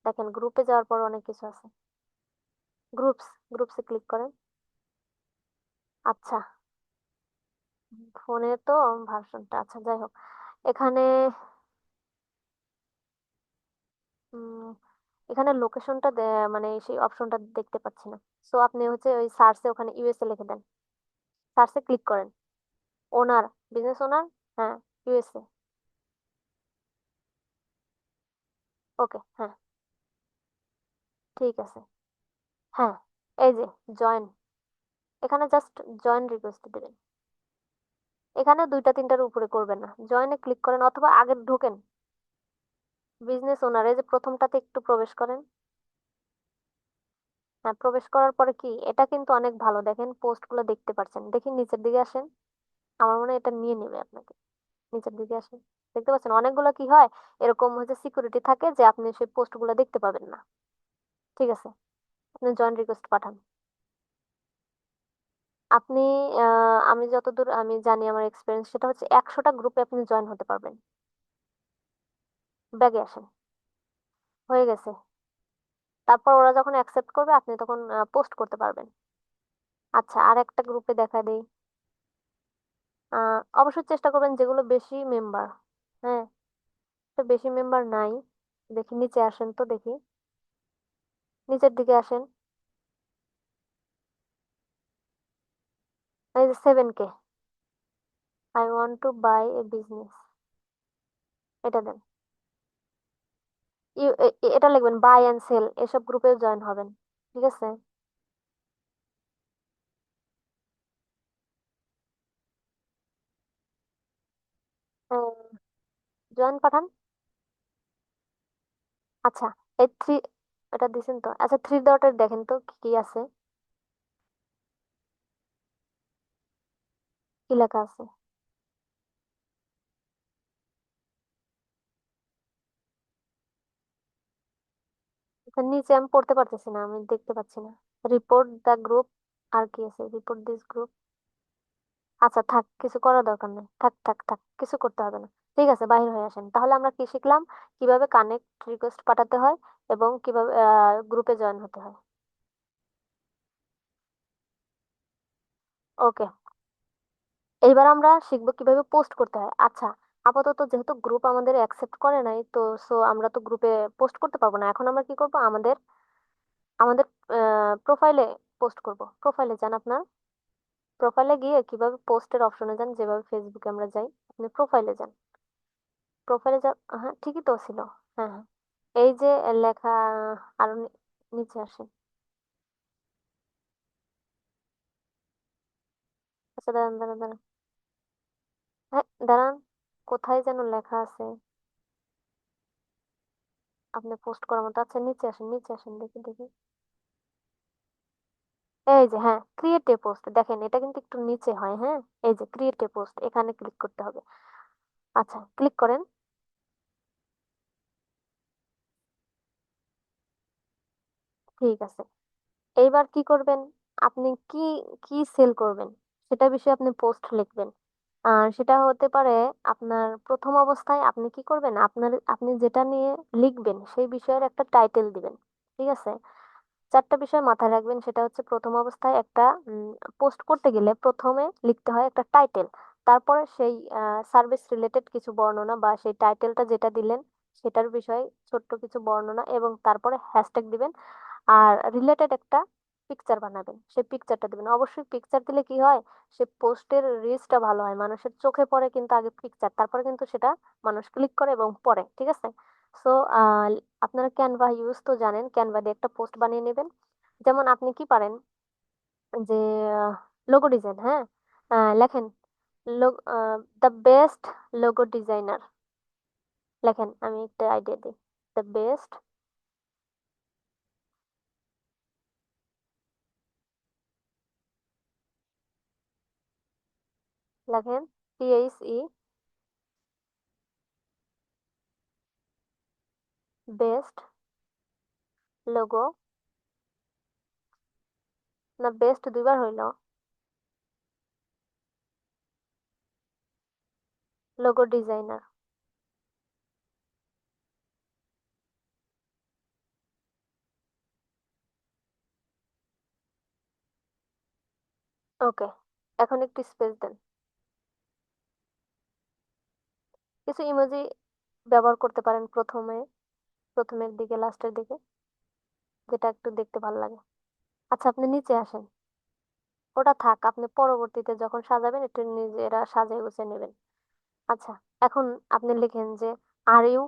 দেখেন গ্রুপে যাওয়ার পর অনেক কিছু আছে। গ্রুপস, গ্রুপসে ক্লিক করেন। আচ্ছা ফোনে তো ভার্সনটা, আচ্ছা যাই হোক। এখানে উম, এখানে লোকেশনটা মানে সেই অপশনটা দেখতে পাচ্ছি না। সো আপনি হচ্ছে ওই সার্চে ওখানে ইউএসএ লিখে দেন। সার্চে ক্লিক করেন। ওনার, বিজনেস ওনার, হ্যাঁ ইউএসএ। ওকে, হ্যাঁ ঠিক আছে। হ্যাঁ এই যে জয়েন, এখানে জাস্ট জয়েন রিকোয়েস্ট দিবেন। এখানে দুইটা তিনটার উপরে করবেন না, জয়েনে ক্লিক করেন অথবা আগে ঢোকেন। বিজনেস ওনার, এই যে প্রথমটাতে একটু প্রবেশ করেন। হ্যাঁ প্রবেশ করার পরে কি, এটা কিন্তু অনেক ভালো, দেখেন পোস্ট গুলো দেখতে পাচ্ছেন। দেখি নিচের দিকে আসেন, আমার মনে হয় এটা নিয়ে নেবে আপনাকে। নিচের দিকে আসেন, দেখতে পাচ্ছেন অনেকগুলো কি হয়, এরকম হচ্ছে সিকিউরিটি থাকে যে আপনি সেই পোস্ট গুলো দেখতে পাবেন না। ঠিক আছে, আপনি জয়েন রিকোয়েস্ট পাঠান। আপনি আমি যতদূর আমি জানি, আমার এক্সপিরিয়েন্স সেটা হচ্ছে 100টা গ্রুপে আপনি জয়েন হতে পারবেন। ব্যাগে আসেন, হয়ে গেছে। তারপর ওরা যখন অ্যাকসেপ্ট করবে আপনি তখন পোস্ট করতে পারবেন। আচ্ছা আর একটা গ্রুপে দেখা দেই। অবশ্যই চেষ্টা করবেন যেগুলো বেশি মেম্বার, হ্যাঁ তো বেশি মেম্বার নাই। দেখি নিচে আসেন তো দেখি, নিচের দিকে আসেন। এই যে 7K, I want to buy a business, এটা দেন। এটা লিখবেন বাই এন্ড সেল, এসব গ্রুপে জয়েন হবেন, ঠিক আছে। জয়েন পাঠান। আচ্ছা এই থ্রি, এটা দিছেন তো, আচ্ছা থ্রি ডটের দেখেন তো কি কি আছে, কি লেখা আছে। আচ্ছা নিচে আমি পড়তে পারতেছি না, আমি দেখতে পাচ্ছি না। রিপোর্ট দ্য গ্রুপ, আর কি আছে, রিপোর্ট দিস গ্রুপ। আচ্ছা থাক, কিছু করার দরকার নেই, থাক থাক থাক, কিছু করতে হবে না। ঠিক আছে বাহির হয়ে আসেন। তাহলে আমরা কি শিখলাম, কিভাবে কানেক্ট রিকোয়েস্ট পাঠাতে হয় এবং কিভাবে গ্রুপে জয়েন হতে হয়। ওকে, এইবার আমরা শিখবো কিভাবে পোস্ট করতে হয়। আচ্ছা আপাতত যেহেতু গ্রুপ আমাদের অ্যাকসেপ্ট করে নাই, তো সো আমরা তো গ্রুপে পোস্ট করতে পারবো না। এখন আমরা কি করব, আমাদের আমাদের প্রোফাইলে পোস্ট করব। প্রোফাইলে যান, আপনার প্রোফাইলে গিয়ে কিভাবে পোস্টের অপশনে যান, যেভাবে ফেসবুকে আমরা যাই, আপনি প্রোফাইলে যান। প্রোফাইলে যা, হ্যাঁ ঠিকই তো ছিল। হ্যাঁ হ্যাঁ, এই যে লেখা, আরো নিচে আসে। আচ্ছা দাঁড়ান দাঁড়ান দাঁড়ান, হ্যাঁ দাঁড়ান, কোথায় যেন লেখা আছে আপনি পোস্ট করার মতো। আচ্ছা নিচে আসেন, নিচে আসেন, দেখি দেখি। এই যে হ্যাঁ ক্রিয়েট এ পোস্ট, দেখেন এটা কিন্তু একটু নিচে হয়, হ্যাঁ এই যে ক্রিয়েট এ পোস্ট, এখানে ক্লিক করতে হবে। আচ্ছা ক্লিক করেন। ঠিক আছে, এইবার কি করবেন, আপনি কি কি সেল করবেন সেটা বিষয়ে আপনি পোস্ট লিখবেন। আর সেটা হতে পারে আপনার প্রথম অবস্থায় আপনি কি করবেন, আপনি যেটা নিয়ে লিখবেন সেই বিষয়ের একটা টাইটেল দিবেন, ঠিক আছে। চারটা বিষয় মাথায় রাখবেন, সেটা হচ্ছে প্রথম অবস্থায় একটা পোস্ট করতে গেলে প্রথমে লিখতে হয় একটা টাইটেল। তারপরে সেই সার্ভিস রিলেটেড কিছু বর্ণনা বা সেই টাইটেলটা যেটা দিলেন সেটার বিষয়ে ছোট্ট কিছু বর্ণনা, এবং তারপরে হ্যাশট্যাগ দিবেন। আর রিলেটেড একটা পিকচার বানাবেন, সেই পিকচারটা দিবেন। অবশ্যই পিকচার দিলে কি হয়, সে পোস্টের রিচটা ভালো হয়, মানুষের চোখে পড়ে কিন্তু আগে পিকচার, তারপরে কিন্তু সেটা মানুষ ক্লিক করে এবং পড়ে, ঠিক আছে। সো আপনারা ক্যানভা ইউজ তো জানেন, ক্যানভা দিয়ে একটা পোস্ট বানিয়ে নেবেন। যেমন আপনি কি পারেন যে লোগো ডিজাইন, হ্যাঁ। লেখেন দ্য বেস্ট লোগো ডিজাইনার। লেখেন, আমি একটা আইডিয়া দিই। দ্য বেস্ট লেখেন, THE, বেস্ট লোগো, না বেস্ট দুইবার হইল, লোগো ডিজাইনার। ওকে, এখন একটু স্পেস দেন। কিছু ইমোজি ব্যবহার করতে পারেন প্রথমের দিকে, লাস্টের দিকে, যেটা একটু দেখতে ভালো লাগে। আচ্ছা, আপনি নিচে আসেন। ওটা থাক, আপনি পরবর্তীতে যখন সাজাবেন একটু নিজেরা সাজিয়ে গুছিয়ে নেবেন। আচ্ছা, এখন আপনি লিখেন যে are you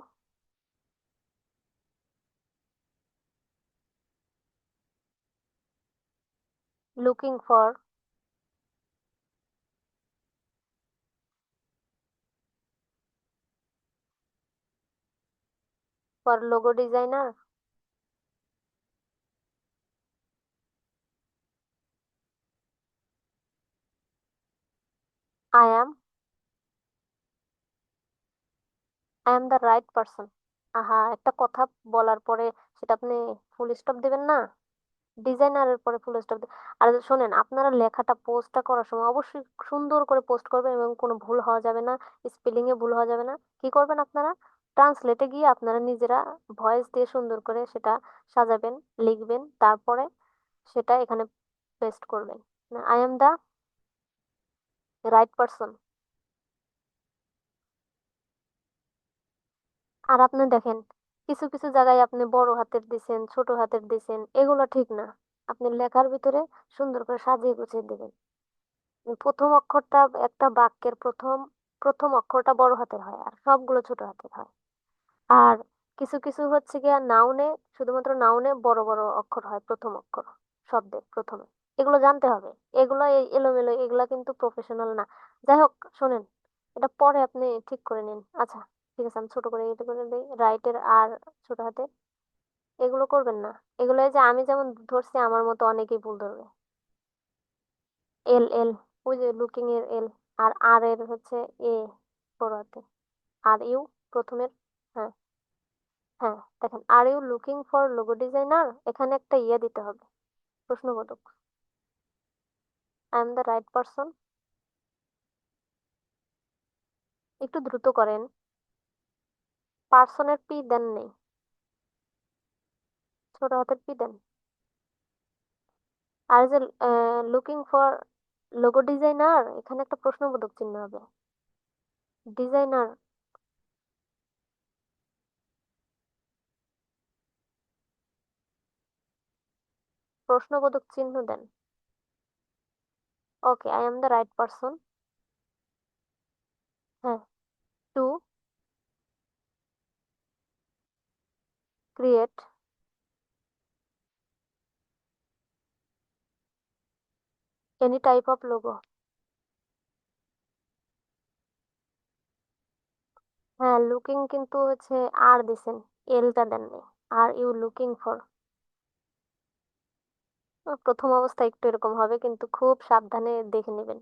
looking for logo designer? I am I am the right person. আহা, একটা কথা বলার পরে সেটা আপনি ফুল স্টপ দিবেন না? ডিজাইনারের পরে ফুল স্টপ। আর শোনেন, আপনারা লেখাটা পোস্টটা করার সময় অবশ্যই সুন্দর করে পোস্ট করবেন এবং কোনো ভুল হওয়া যাবে না, স্পেলিং এ ভুল হওয়া যাবে না। কি করবেন আপনারা? ট্রান্সলেটে গিয়ে আপনারা নিজেরা ভয়েস দিয়ে সুন্দর করে সেটা সাজাবেন, লিখবেন, তারপরে সেটা এখানে পেস্ট করবেন। I am the right person. আর আপনি দেখেন, কিছু কিছু জায়গায় আপনি বড় হাতের দিছেন, ছোট হাতের দিছেন, এগুলো ঠিক না। আপনি লেখার ভিতরে সুন্দর করে সাজিয়ে গুছিয়ে দিবেন। প্রথম অক্ষরটা একটা বাক্যের প্রথম প্রথম অক্ষরটা বড় হাতের হয় আর সবগুলো ছোট হাতের হয়। আর কিছু কিছু হচ্ছে গিয়া নাউনে, শুধুমাত্র নাউনে বড় বড় অক্ষর হয় প্রথম অক্ষর শব্দের প্রথমে। এগুলো জানতে হবে। এগুলো এই এলোমেলো, এগুলা কিন্তু প্রফেশনাল না। যাই হোক, শোনেন, এটা পরে আপনি ঠিক করে নিন। আচ্ছা, ঠিক আছে, আমি ছোট করে এটা করে দিই, রাইটের আর ছোট হাতে। এগুলো করবেন না। এগুলো এই যে আমি যেমন ধরছি, আমার মতো অনেকেই ভুল ধরবে। এল, ওই যে লুকিং এর এল, আর আর এর হচ্ছে এ বড় হাতে, আর ইউ প্রথমের। হ্যাঁ, হ্যাঁ, দেখেন, are you looking for logo designer, এখানে একটা ইয়ে দিতে হবে, প্রশ্নবোধক। I am the right person. একটু দ্রুত করেন, পার্সনের পি দেন নেই, ছোট হাতের পি দেন। আর যে লুকিং ফর লোগো ডিজাইনার, এখানে একটা প্রশ্নবোধক চিহ্ন হবে। ডিজাইনার, প্রশ্নবোধক চিহ্ন দেন। Okay, I am the right person. হ্যাঁ, to create any type of logo. হ্যাঁ, লুকিং কিন্তু হচ্ছে আর দিছেন, এলটা দেননি। আর ইউ লুকিং ফর, প্রথম অবস্থায় একটু এরকম হবে, কিন্তু খুব সাবধানে দেখে নেবেন।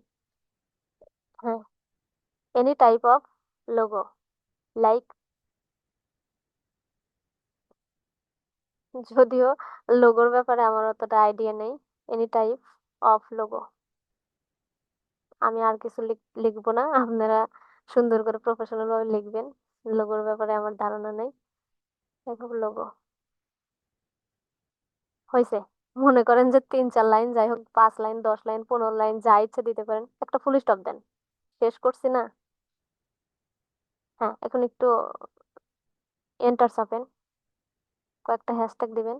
হ্যাঁ, any type of logo, like, যদিও লোগোর ব্যাপারে আমার অতটা আইডিয়া নেই। এনি টাইপ অফ লোগো, আমি আর কিছু লিখবো না, আপনারা সুন্দর করে প্রফেশনাল ভাবে লিখবেন। লোগোর ব্যাপারে আমার ধারণা নেই। দেখো, লোগো হয়েছে। মনে করেন যে 3-4 লাইন, যাই হোক, 5 লাইন, 10 লাইন, 15 লাইন, যা ইচ্ছে দিতে পারেন, একটা ফুল স্টপ দেন। শেষ করছি না? হ্যাঁ, এখন একটু এন্টার চাপেন, কয়েকটা হ্যাশট্যাগ দিবেন,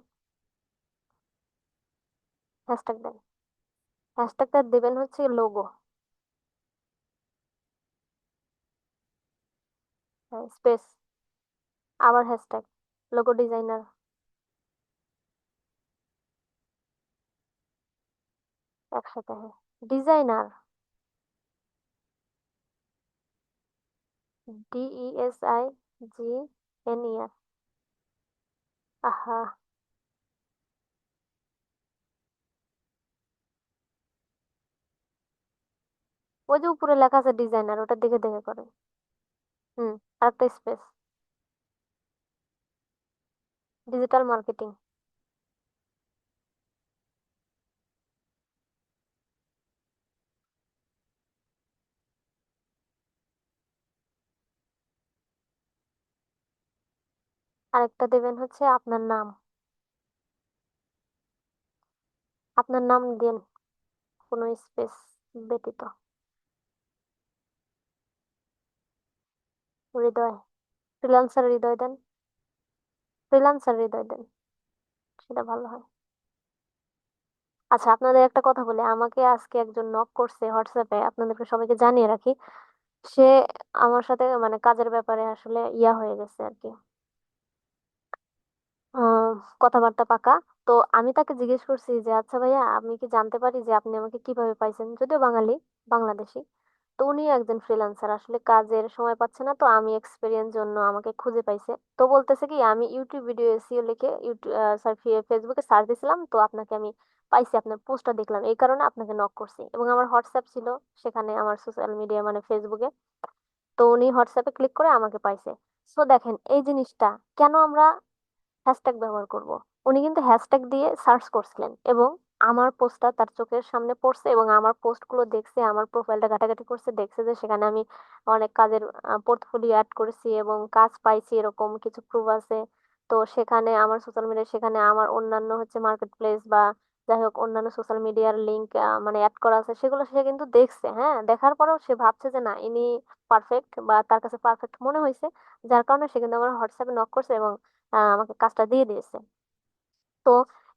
হ্যাশট্যাগ দেন। হ্যাশট্যাগটা দিবেন হচ্ছে লোগো, হ্যাঁ, স্পেস, আবার হ্যাশট্যাগ লোগো ডিজাইনার, একসাথে, হ্যাঁ। Designer, DESIGNER। আহা, ওই যে উপরে লেখা আছে ডিজাইনার, ওটা দেখে দেখে করে। হুম, আরেকটা স্পেস, ডিজিটাল মার্কেটিং। আরেকটা দেবেন হচ্ছে আপনার নাম, আপনার নাম দেন কোনো স্পেস ব্যতীত। হৃদয়, ফ্রিল্যান্সার হৃদয় দেন, ফ্রিল্যান্সার হৃদয় দেন, সেটা ভালো হয়। আচ্ছা, আপনাদের একটা কথা বলি, আমাকে আজকে একজন নক করছে হোয়াটসঅ্যাপে, আপনাদেরকে সবাইকে জানিয়ে রাখি। সে আমার সাথে মানে কাজের ব্যাপারে আসলে ইয়া হয়ে গেছে আর কি, আহ কথাবার্তা পাকা। তো আমি তাকে জিজ্ঞেস করছি যে আচ্ছা ভাইয়া, আমি কি জানতে পারি যে আপনি আমাকে কিভাবে পাইছেন, যদিও বাঙালি, বাংলাদেশি। তো উনি একজন ফ্রিল্যান্সার, আসলে কাজের সময় পাচ্ছে না, তো আমি এক্সপিরিয়েন্স জন্য আমাকে খুঁজে পাইছে। তো বলতেছে কি, আমি ইউটিউব ভিডিও এসইও লিখে ইউটিউব ফেসবুকে সার্চ দিছিলাম, তো আপনাকে আমি পাইছি, আপনার পোস্টটা দেখলাম, এই কারণে আপনাকে নক করছি। এবং আমার হোয়াটসঅ্যাপ ছিল সেখানে, আমার সোশ্যাল মিডিয়া মানে ফেসবুকে। তো উনি হোয়াটসঅ্যাপে ক্লিক করে আমাকে পাইছে। সো দেখেন এই জিনিসটা, কেন আমরা হ্যাশট্যাগ ব্যবহার করব। উনি কিন্তু হ্যাশট্যাগ দিয়ে সার্চ করছিলেন, এবং আমার পোস্টটা তার চোখের সামনে পড়ছে, এবং আমার পোস্ট গুলো দেখছে, আমার প্রোফাইলটা ঘাটাঘাটি করছে, দেখছে যে সেখানে আমি অনেক কাজের পোর্টফোলিও অ্যাড করেছি এবং কাজ পাইছি, এরকম কিছু প্রুফ আছে। তো সেখানে আমার সোশ্যাল মিডিয়া, সেখানে আমার অন্যান্য হচ্ছে মার্কেট প্লেস বা যাই হোক অন্যান্য সোশ্যাল মিডিয়ার লিঙ্ক মানে অ্যাড করা আছে, সেগুলো সে কিন্তু দেখছে। হ্যাঁ, দেখার পরেও সে ভাবছে যে না, ইনি পারফেক্ট, বা তার কাছে পারফেক্ট মনে হয়েছে, যার কারণে সে কিন্তু আমার হোয়াটসঅ্যাপে নক করছে এবং আমাকে কাজটা দিয়ে দিয়েছে। তো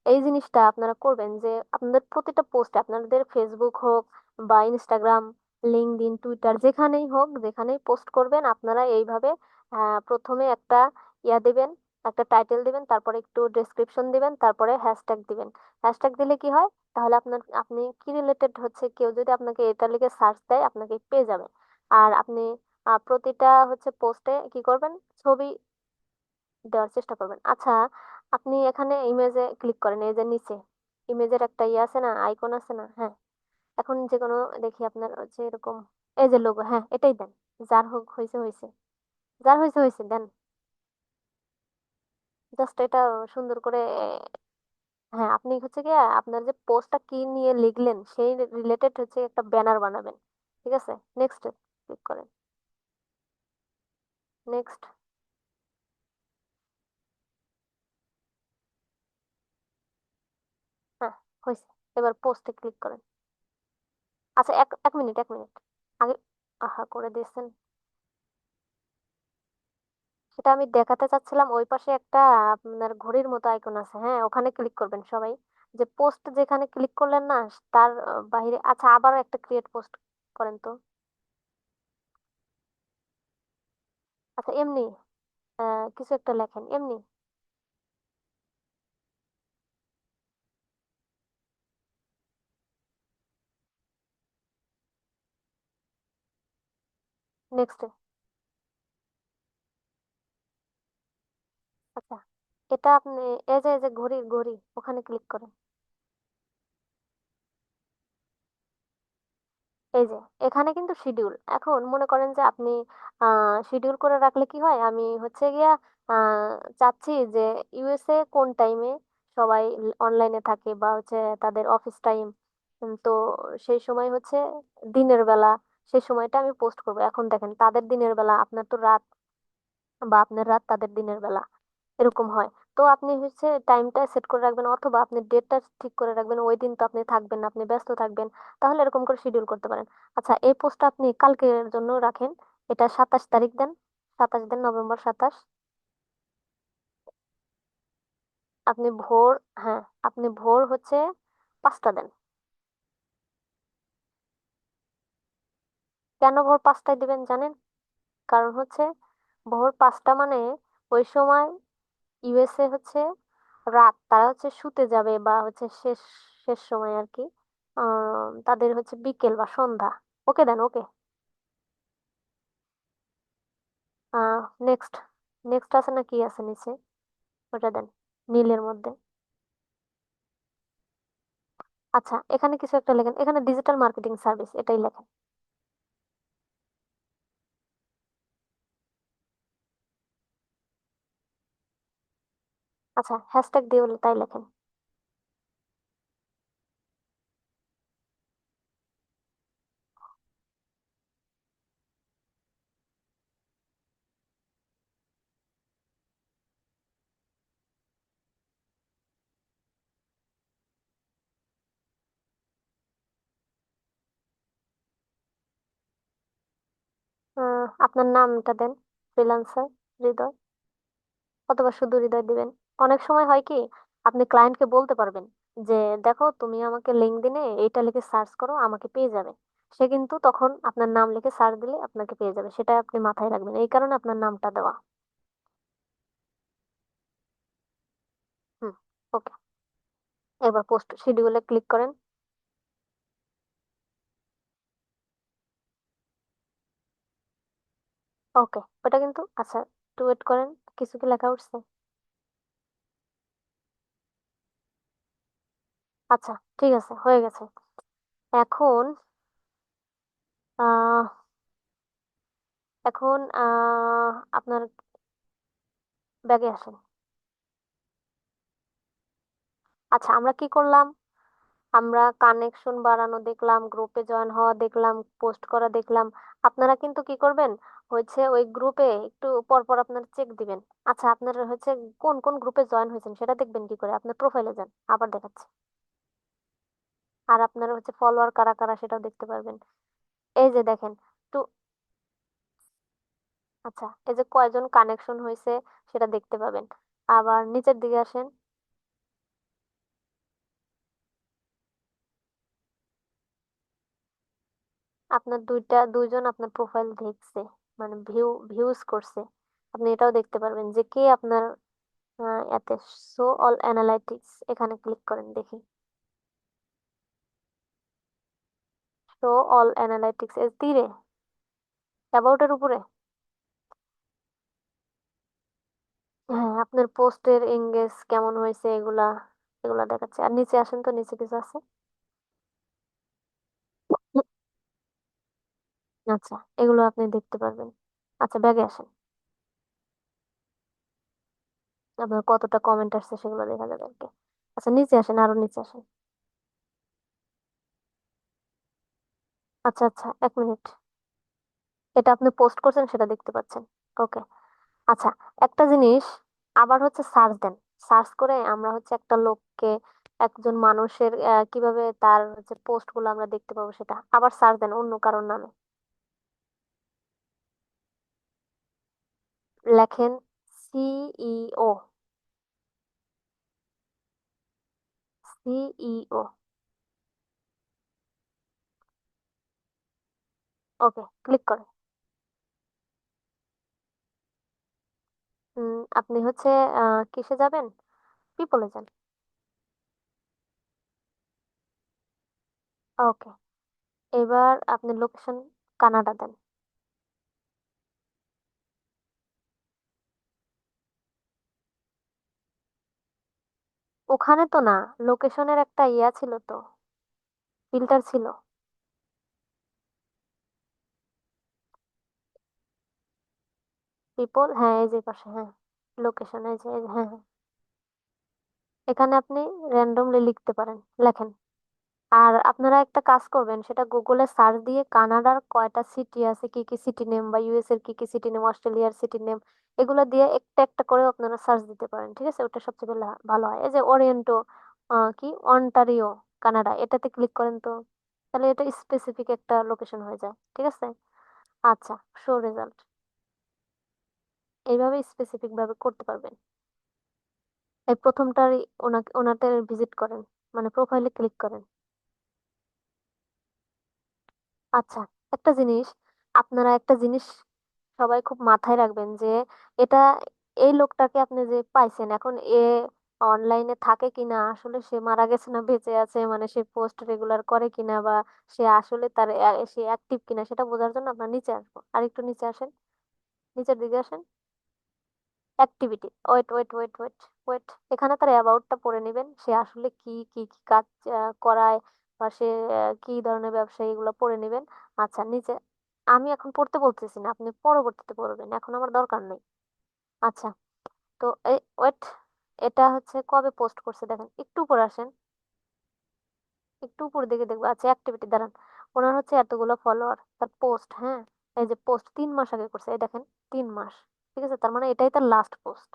এই জিনিসটা আপনারা করবেন যে আপনাদের প্রতিটা পোস্টে, আপনাদের ফেসবুক হোক বা ইনস্টাগ্রাম, লিঙ্কডইন, টুইটার, যেখানেই হোক, যেখানেই পোস্ট করবেন, আপনারা এইভাবে প্রথমে একটা ইয়া দিবেন, একটা টাইটেল দিবেন, তারপরে একটু ডেসক্রিপশন দিবেন, তারপরে হ্যাশট্যাগ দিবেন। হ্যাশট্যাগ দিলে কি হয়, তাহলে আপনি কি রিলেটেড হচ্ছে, কেউ যদি আপনাকে এটা লিখে সার্চ দেয়, আপনাকে পেয়ে যাবে। আর আপনি প্রতিটা হচ্ছে পোস্টে কি করবেন, ছবি দেওয়ার চেষ্টা করবেন। আচ্ছা, আপনি এখানে ইমেজে ক্লিক করেন, এই যে নিচে ইমেজের একটা ইয়ে আছে না, আইকন আছে না, হ্যাঁ। এখন যে কোনো দেখি আপনার হচ্ছে এরকম, এই যে লোগো, হ্যাঁ এটাই দেন। যার হোক হয়েছে হয়েছে, যার হয়েছে হয়েছে দেন। জাস্ট এটা সুন্দর করে হ্যাঁ, আপনি হচ্ছে কি, আপনার যে পোস্টটা কি নিয়ে লিখলেন সেই রিলেটেড হচ্ছে একটা ব্যানার বানাবেন। ঠিক আছে, নেক্সট ক্লিক করেন, নেক্সট। হ্যাঁ, হয়েছে। এবার পোস্টে ক্লিক করেন। আচ্ছা, এক এক মিনিট, এক মিনিট আগে, আহা করে দিয়েছেন, সেটা আমি দেখাতে চাচ্ছিলাম। ওই পাশে একটা আপনার ঘড়ির মতো আইকন আছে, হ্যাঁ ওখানে ক্লিক করবেন সবাই। যে পোস্ট যেখানে ক্লিক করলেন না, তার বাইরে, আচ্ছা আবারও একটা ক্রিয়েট পোস্ট করেন তো। আচ্ছা এমনি কিছু একটা লেখেন এমনি। নেক্সট। আচ্ছা, এটা আপনি এই যে ঘড়ি ঘড়ি, ওখানে ক্লিক করেন। এই যে এখানে কিন্তু শিডিউল, এখন মনে করেন যে আপনি শিডিউল করে রাখলে কি হয়, আমি হচ্ছে গিয়া চাচ্ছি যে ইউএসএ কোন টাইমে সবাই অনলাইনে থাকে, বা হচ্ছে তাদের অফিস টাইম, তো সেই সময় হচ্ছে দিনের বেলা, সেই সময়টা আমি পোস্ট করবো। এখন দেখেন, তাদের দিনের বেলা, আপনার তো রাত, বা আপনার রাত তাদের দিনের বেলা, এরকম হয়। তো আপনি হচ্ছে টাইমটা সেট করে রাখবেন, অথবা আপনি ডেটটা ঠিক করে রাখবেন, ওই দিন তো আপনি থাকবেন না, আপনি ব্যস্ত থাকবেন, তাহলে এরকম করে শিডিউল করতে পারেন। আচ্ছা, এই পোস্টটা আপনি কালকের জন্য রাখেন, এটা 27 তারিখ দেন, 27 দেন, নভেম্বর 27। আপনি ভোর, হ্যাঁ আপনি ভোর হচ্ছে 5টা দেন। কেন ভোর 5টায় দিবেন জানেন? কারণ হচ্ছে ভোর 5টা মানে ওই সময় ইউএসএ হচ্ছে রাত, তারা হচ্ছে শুতে যাবে, বা হচ্ছে শেষ শেষ সময় আর কি। তাদের হচ্ছে বিকেল বা সন্ধ্যা। ওকে দেন, ওকে। নেক্সট। নেক্সট আছে না কি আছে নিচে? ওটা দেন, নীলের মধ্যে। আচ্ছা, এখানে কিছু একটা লেখেন, এখানে ডিজিটাল মার্কেটিং সার্ভিস এটাই লেখেন। আচ্ছা, হ্যাশট্যাগ দিয়ে বলে তাই লেখেন। আপনার নামটা দেন, ফ্রিল্যান্সার হৃদয়, অথবা শুধু হৃদয় দিবেন। অনেক সময় হয় কি, আপনি ক্লায়েন্টকে বলতে পারবেন যে দেখো তুমি আমাকে লিঙ্কডইনে এইটা লিখে সার্চ করো, আমাকে পেয়ে যাবে। সে কিন্তু তখন আপনার নাম লিখে সার্চ দিলে আপনাকে পেয়ে যাবে, সেটা আপনি মাথায় রাখবেন, এই কারণে আপনার নামটা দেওয়া। হুম, ওকে। এবার পোস্ট শিডিউলে ক্লিক করেন। ওকে, ওটা কিন্তু আচ্ছা, একটু ওয়েট করেন। কিছু কি লেখা উঠছে? আচ্ছা, ঠিক আছে, হয়ে গেছে। এখন আহ এখন আপনার ব্যাগে আসেন। আচ্ছা, আমরা কি করলাম? আমরা কানেকশন বাড়ানো দেখলাম, গ্রুপে জয়েন হওয়া দেখলাম, পোস্ট করা দেখলাম। আপনারা কিন্তু কি করবেন, হচ্ছে ওই গ্রুপে একটু পর পর আপনারা চেক দিবেন। আচ্ছা, আপনারা হচ্ছে কোন কোন গ্রুপে জয়েন হয়েছেন সেটা দেখবেন কি করে? আপনার প্রোফাইলে যান, আবার দেখাচ্ছি। আর আপনারা হচ্ছে ফলোয়ার কারা কারা সেটাও দেখতে পারবেন। এই যে দেখেন, টু আচ্ছা, এই যে কয়জন কানেকশন হয়েছে সেটা দেখতে পাবেন। আবার নিচের দিকে আসেন। আপনার দুইজন আপনার প্রোফাইল দেখছে, মানে ভিউজ করছে। আপনি এটাও দেখতে পারবেন যে কে আপনার এতে। শো অল অ্যানালাইটিক্স এখানে ক্লিক করেন, দেখি। শো অল অ্যানালাইটিক্স এর তীরে অ্যাবাউট এর উপরে। হ্যাঁ, আপনার পোস্টের এঙ্গেজ কেমন হয়েছে এগুলা এগুলা দেখাচ্ছে। আর নিচে আসেন তো, নিচে কিছু আছে। আচ্ছা, এগুলো আপনি দেখতে পারবেন। আচ্ছা, ব্যাগে আসেন। আপনার কতটা কমেন্ট আসছে সেগুলো দেখা যাবে আর কি। আচ্ছা, নিচে আসেন, আরো নিচে আসেন। আচ্ছা আচ্ছা, 1 মিনিট। এটা আপনি পোস্ট করছেন সেটা দেখতে পাচ্ছেন। ওকে। আচ্ছা, একটা জিনিস, আবার হচ্ছে সার্চ দেন। সার্চ করে আমরা হচ্ছে একটা লোককে, একজন মানুষের কিভাবে তার হচ্ছে পোস্ট গুলো আমরা দেখতে পাবো, সেটা আবার সার্চ দেন অন্য কারোর নামে। লেখেন সিইও। সিইও। ওকে, ক্লিক করেন। আপনি হচ্ছে কিসে যাবেন? পিপলে যান। ওকে, এবার আপনি লোকেশন কানাডা দেন। ওখানে তো না, লোকেশনের একটা ইয়া ছিল তো, ফিল্টার ছিল। পিপল, হ্যাঁ এই যে পাশে, হ্যাঁ লোকেশন, এই যে হ্যাঁ হ্যাঁ। এখানে আপনি র্যান্ডমলি লিখতে পারেন, লেখেন। আর আপনারা একটা কাজ করবেন, সেটা গুগলে সার্চ দিয়ে কানাডার কয়টা সিটি আছে, কি কি সিটি নেম, বা ইউএস এর কি কি সিটি নেম, অস্ট্রেলিয়ার সিটি নেম, এগুলো দিয়ে একটা একটা করে আপনারা সার্চ দিতে পারেন। ঠিক আছে, ওটা সবচেয়ে ভালো হয়। এই যে ওরিয়েন্টো, কি অন্টারিও, কানাডা, এটাতে ক্লিক করেন তো। তাহলে এটা স্পেসিফিক একটা লোকেশন হয়ে যায়। ঠিক আছে। আচ্ছা, শো রেজাল্ট। এইভাবে স্পেসিফিক ভাবে করতে পারবেন। এই প্রথমটারই ওনাতে ভিজিট করেন, মানে প্রোফাইলে ক্লিক করেন। আচ্ছা, একটা জিনিস, আপনারা একটা জিনিস সবাই খুব মাথায় রাখবেন যে এটা, এই লোকটাকে আপনি যে পাইছেন এখন, অনলাইনে থাকে কিনা, আসলে সে মারা গেছে না বেঁচে আছে, মানে সে পোস্ট রেগুলার করে কিনা, বা সে আসলে সে অ্যাক্টিভ কিনা সেটা বোঝার জন্য আপনার নিচে আসবো। আর একটু নিচে আসেন, নিচের দিকে আসেন। Activity, wait wait wait wait wait, এখানে তার অ্যাবাউটটা পড়ে নেবেন, সে আসলে কি কি কি কাজ করায়, বা সে কি ধরনের ব্যবসা, এগুলো পড়ে নেবেন। আচ্ছা নিচে, আমি এখন পড়তে বলতেছি না, আপনি পরবর্তীতে পড়বেন, এখন আমার দরকার নেই। আচ্ছা, তো এই ওয়েট, এটা হচ্ছে কবে পোস্ট করছে দেখেন, একটু উপরে আসেন, একটু উপর দিকে দেখবো। আচ্ছা অ্যাক্টিভিটি দাঁড়ান, ওনার হচ্ছে এতগুলো ফলোয়ার, তার পোস্ট, হ্যাঁ এই যে পোস্ট 3 মাস আগে করছে, এই দেখেন 3 মাস, ঠিক আছে, তার মানে এটাই তার লাস্ট পোস্ট।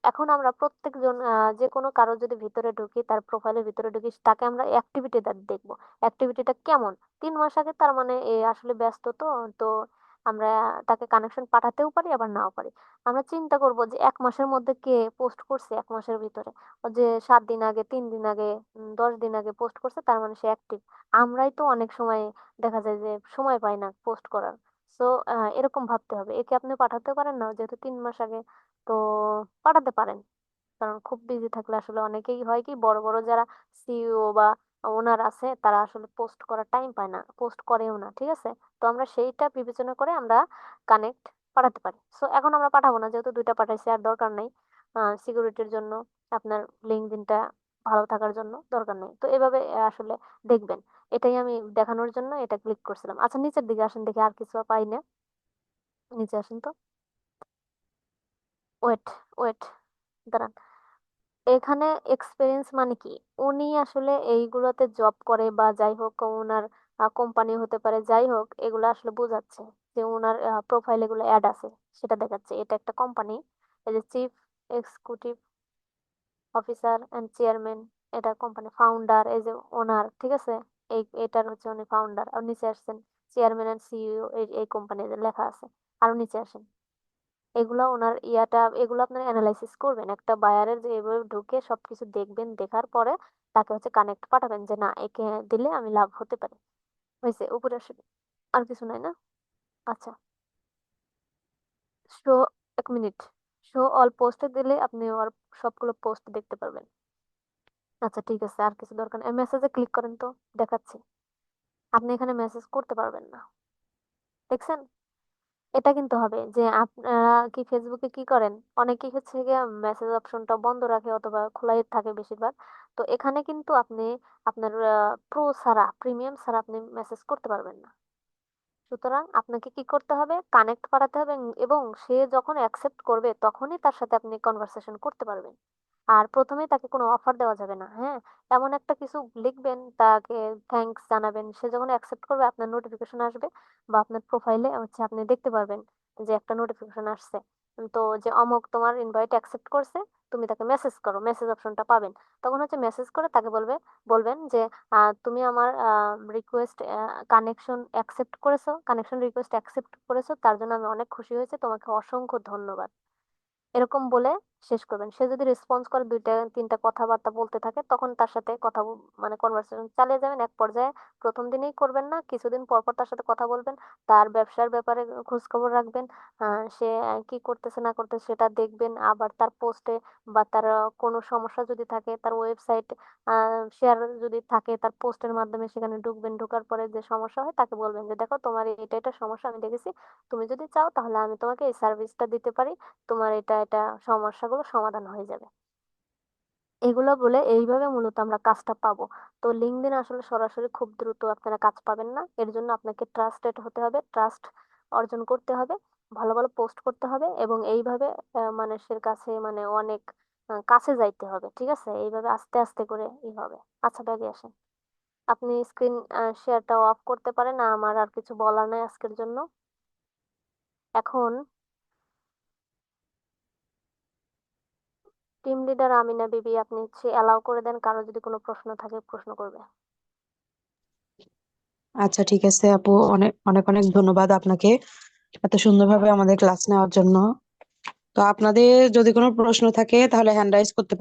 এখন আমরা প্রত্যেকজন যে কোনো কারো যদি ভিতরে ঢুকি, তার প্রোফাইলের ভিতরে ঢুকি, তাকে আমরা অ্যাক্টিভিটিটা দেখবো, অ্যাক্টিভিটিটা কেমন। 3 মাস আগে, তার মানে এ আসলে ব্যস্ত, তো তো আমরা তাকে কানেকশন পাঠাতেও পারি আবার নাও পারি। আমরা চিন্তা করব যে 1 মাসের মধ্যে কে পোস্ট করছে, 1 মাসের ভিতরে, ও যে 7 দিন আগে, 3 দিন আগে, 10 দিন আগে পোস্ট করছে, তার মানে সে অ্যাক্টিভ। আমরাই তো অনেক সময় দেখা যায় যে সময় পাই না পোস্ট করার। সো এরকম ভাবতে হবে, একে আপনি পাঠাতে পারেন না যেহেতু 3 মাস আগে, তো পাঠাতে পারেন। কারণ খুব বিজি থাকলে আসলে অনেকেই হয় কি, বড় বড় যারা সিইও বা ওনার আছে, তারা আসলে পোস্ট করার টাইম পায় না, পোস্ট করেও না, ঠিক আছে। তো আমরা সেইটা বিবেচনা করে আমরা কানেক্ট পাঠাতে পারি। সো এখন আমরা পাঠাবো না, যেহেতু 2টা পাঠাইছি, আর দরকার নেই। সিকিউরিটির জন্য, আপনার লিঙ্কডইনটা ভালো থাকার জন্য দরকার নেই। তো এভাবে আসলে দেখবেন, এটাই আমি দেখানোর জন্য এটা ক্লিক করছিলাম। আচ্ছা নিচের দিকে আসেন, দেখি আর কিছু পাই না, নিচে আসেন তো। ওয়েট ওয়েট, দাঁড়ান, এখানে এক্সপিরিয়েন্স মানে কি, উনি আসলে এইগুলোতে জব করে বা যাই হোক, ওনার কোম্পানি হতে পারে, যাই হোক, এগুলো আসলে বোঝাচ্ছে যে ওনার প্রোফাইল এগুলো অ্যাড আছে, সেটা দেখাচ্ছে এটা একটা কোম্পানি। এই যে chief executive officer and chairman, এটা কোম্পানি ফাউন্ডার, এই যে ওনার, ঠিক আছে, এটার হচ্ছে উনি ফাউন্ডার। আর নিচে আসছেন চেয়ারম্যান এন্ড সিইও, এই কোম্পানি লেখা আছে। আরো নিচে আসেন, এগুলা ওনার ইয়াটা, এগুলো আপনার অ্যানালাইসিস করবেন, একটা বায়ারের যে এভাবে ঢুকে সবকিছু দেখবেন, দেখার পরে তাকে হচ্ছে কানেক্ট পাঠাবেন যে না, একে দিলে আমি লাভ হতে পারি। হয়েছে, উপরে আসবে, আর কিছু নাই না। আচ্ছা, শো, 1 মিনিট, শো অল পোস্টে দিলে আপনি ওর সবগুলো পোস্ট দেখতে পারবেন। আচ্ছা ঠিক আছে, আর কিছু দরকার নেই, মেসেজে ক্লিক করেন তো, দেখাচ্ছি। আপনি এখানে মেসেজ করতে পারবেন না, দেখছেন। এটা কিন্তু হবে যে আপনারা কি ফেসবুকে কি করেন, অনেকেই হচ্ছে গিয়ে মেসেজ অপশনটা বন্ধ রাখে অথবা খোলাই থাকে বেশিরভাগ। তো এখানে কিন্তু আপনি আপনার প্রো ছাড়া, প্রিমিয়াম ছাড়া আপনি মেসেজ করতে পারবেন না। সুতরাং আপনাকে কি করতে হবে, কানেক্ট করাতে হবে, এবং সে যখন অ্যাকসেপ্ট করবে তখনই তার সাথে আপনি কনভারসেশন করতে পারবেন। আর প্রথমেই তাকে কোনো অফার দেওয়া যাবে না, হ্যাঁ। এমন একটা কিছু লিখবেন, তাকে থ্যাঙ্কস জানাবেন, সে যখন অ্যাকসেপ্ট করবে আপনার নোটিফিকেশন আসবে, বা আপনার প্রোফাইলে হচ্ছে আপনি দেখতে পারবেন যে একটা নোটিফিকেশন আসছে, তো যে অমুক তোমার ইনভাইট অ্যাকসেপ্ট করছে, তুমি তাকে মেসেজ করো, মেসেজ অপশনটা পাবেন। তখন হচ্ছে মেসেজ করে তাকে বলবেন যে তুমি আমার রিকোয়েস্ট কানেকশন অ্যাকসেপ্ট করেছো, কানেকশন রিকোয়েস্ট অ্যাকসেপ্ট করেছো, তার জন্য আমি অনেক খুশি হয়েছে, তোমাকে অসংখ্য ধন্যবাদ, এরকম বলে শেষ করবেন। সে যদি রেসপন্স করে, 2টা 3টা কথাবার্তা বলতে থাকে, তখন তার সাথে মানে কনভারসেশন চালিয়ে যাবেন। এক পর্যায়ে, প্রথম দিনেই করবেন না, কিছুদিন পর পর তার সাথে কথা বলবেন, তার ব্যবসার ব্যাপারে খোঁজ খবর রাখবেন, সে কি করতেছে না করতেছে সেটা দেখবেন। আবার তার পোস্টে বা তার কোনো সমস্যা যদি থাকে, তার ওয়েবসাইট শেয়ার যদি থাকে, তার পোস্টের মাধ্যমে সেখানে ঢুকবেন, ঢোকার পরে যে সমস্যা হয় তাকে বলবেন যে দেখো, তোমার এটা এটা সমস্যা আমি দেখেছি, তুমি যদি চাও তাহলে আমি তোমাকে এই সার্ভিসটা দিতে পারি, তোমার এটা এটা সমস্যাগুলো সমাধান হয়ে যাবে। এগুলো বলে এইভাবে মূলত আমরা কাজটা পাবো। তো লিঙ্কডইন আসলে সরাসরি খুব দ্রুত আপনারা কাজ পাবেন না, এর জন্য আপনাকে ট্রাস্টেড হতে হবে, ট্রাস্ট অর্জন করতে হবে, ভালো ভালো পোস্ট করতে হবে, এবং এইভাবে মানুষের কাছে মানে অনেক কাছে যাইতে হবে, ঠিক আছে, এইভাবে আস্তে আস্তে করে হবে। আচ্ছা ব্যাগে আসেন, আপনি স্ক্রিন শেয়ারটা অফ করতে পারেন, আমার আর কিছু বলার নাই আজকের জন্য। এখন টিম লিডার আমিনা বিবি, আপনি হচ্ছে অ্যালাউ করে দেন, কারো যদি কোনো প্রশ্ন থাকে প্রশ্ন করবে। আচ্ছা ঠিক আছে আপু, অনেক অনেক অনেক ধন্যবাদ আপনাকে এত সুন্দরভাবে আমাদের ক্লাস নেওয়ার জন্য। তো আপনাদের যদি কোনো প্রশ্ন থাকে তাহলে হ্যান্ড রাইজ করতে পারেন।